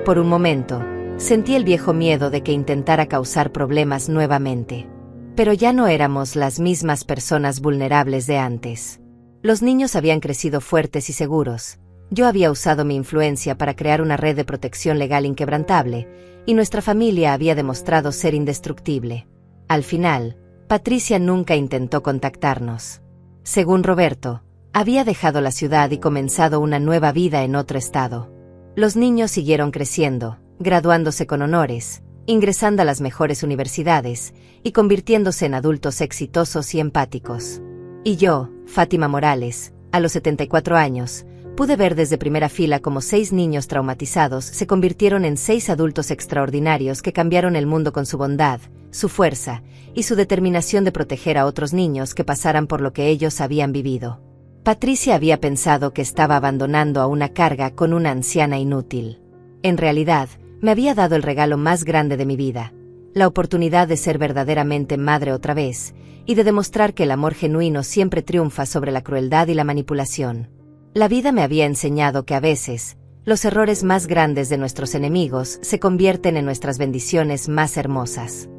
Por un momento, sentí el viejo miedo de que intentara causar problemas nuevamente. Pero ya no éramos las mismas personas vulnerables de antes. Los niños habían crecido fuertes y seguros, Yo había usado mi influencia para crear una red de protección legal inquebrantable, y nuestra familia había demostrado ser indestructible. Al final, Patricia nunca intentó contactarnos. Según Roberto, había dejado la ciudad y comenzado una nueva vida en otro estado. Los niños siguieron creciendo, graduándose con honores, ingresando a las mejores universidades y convirtiéndose en adultos exitosos y empáticos. Y yo, Fátima Morales, a los 74 años, pude ver desde primera fila cómo 6 niños traumatizados se convirtieron en 6 adultos extraordinarios que cambiaron el mundo con su bondad, su fuerza y su determinación de proteger a otros niños que pasaran por lo que ellos habían vivido. Patricia había pensado que estaba abandonando a una carga con una anciana inútil. En realidad, me había dado el regalo más grande de mi vida, la oportunidad de ser verdaderamente madre otra vez, y de demostrar que el amor genuino siempre triunfa sobre la crueldad y la manipulación. La vida me había enseñado que a veces, los errores más grandes de nuestros enemigos se convierten en nuestras bendiciones más hermosas.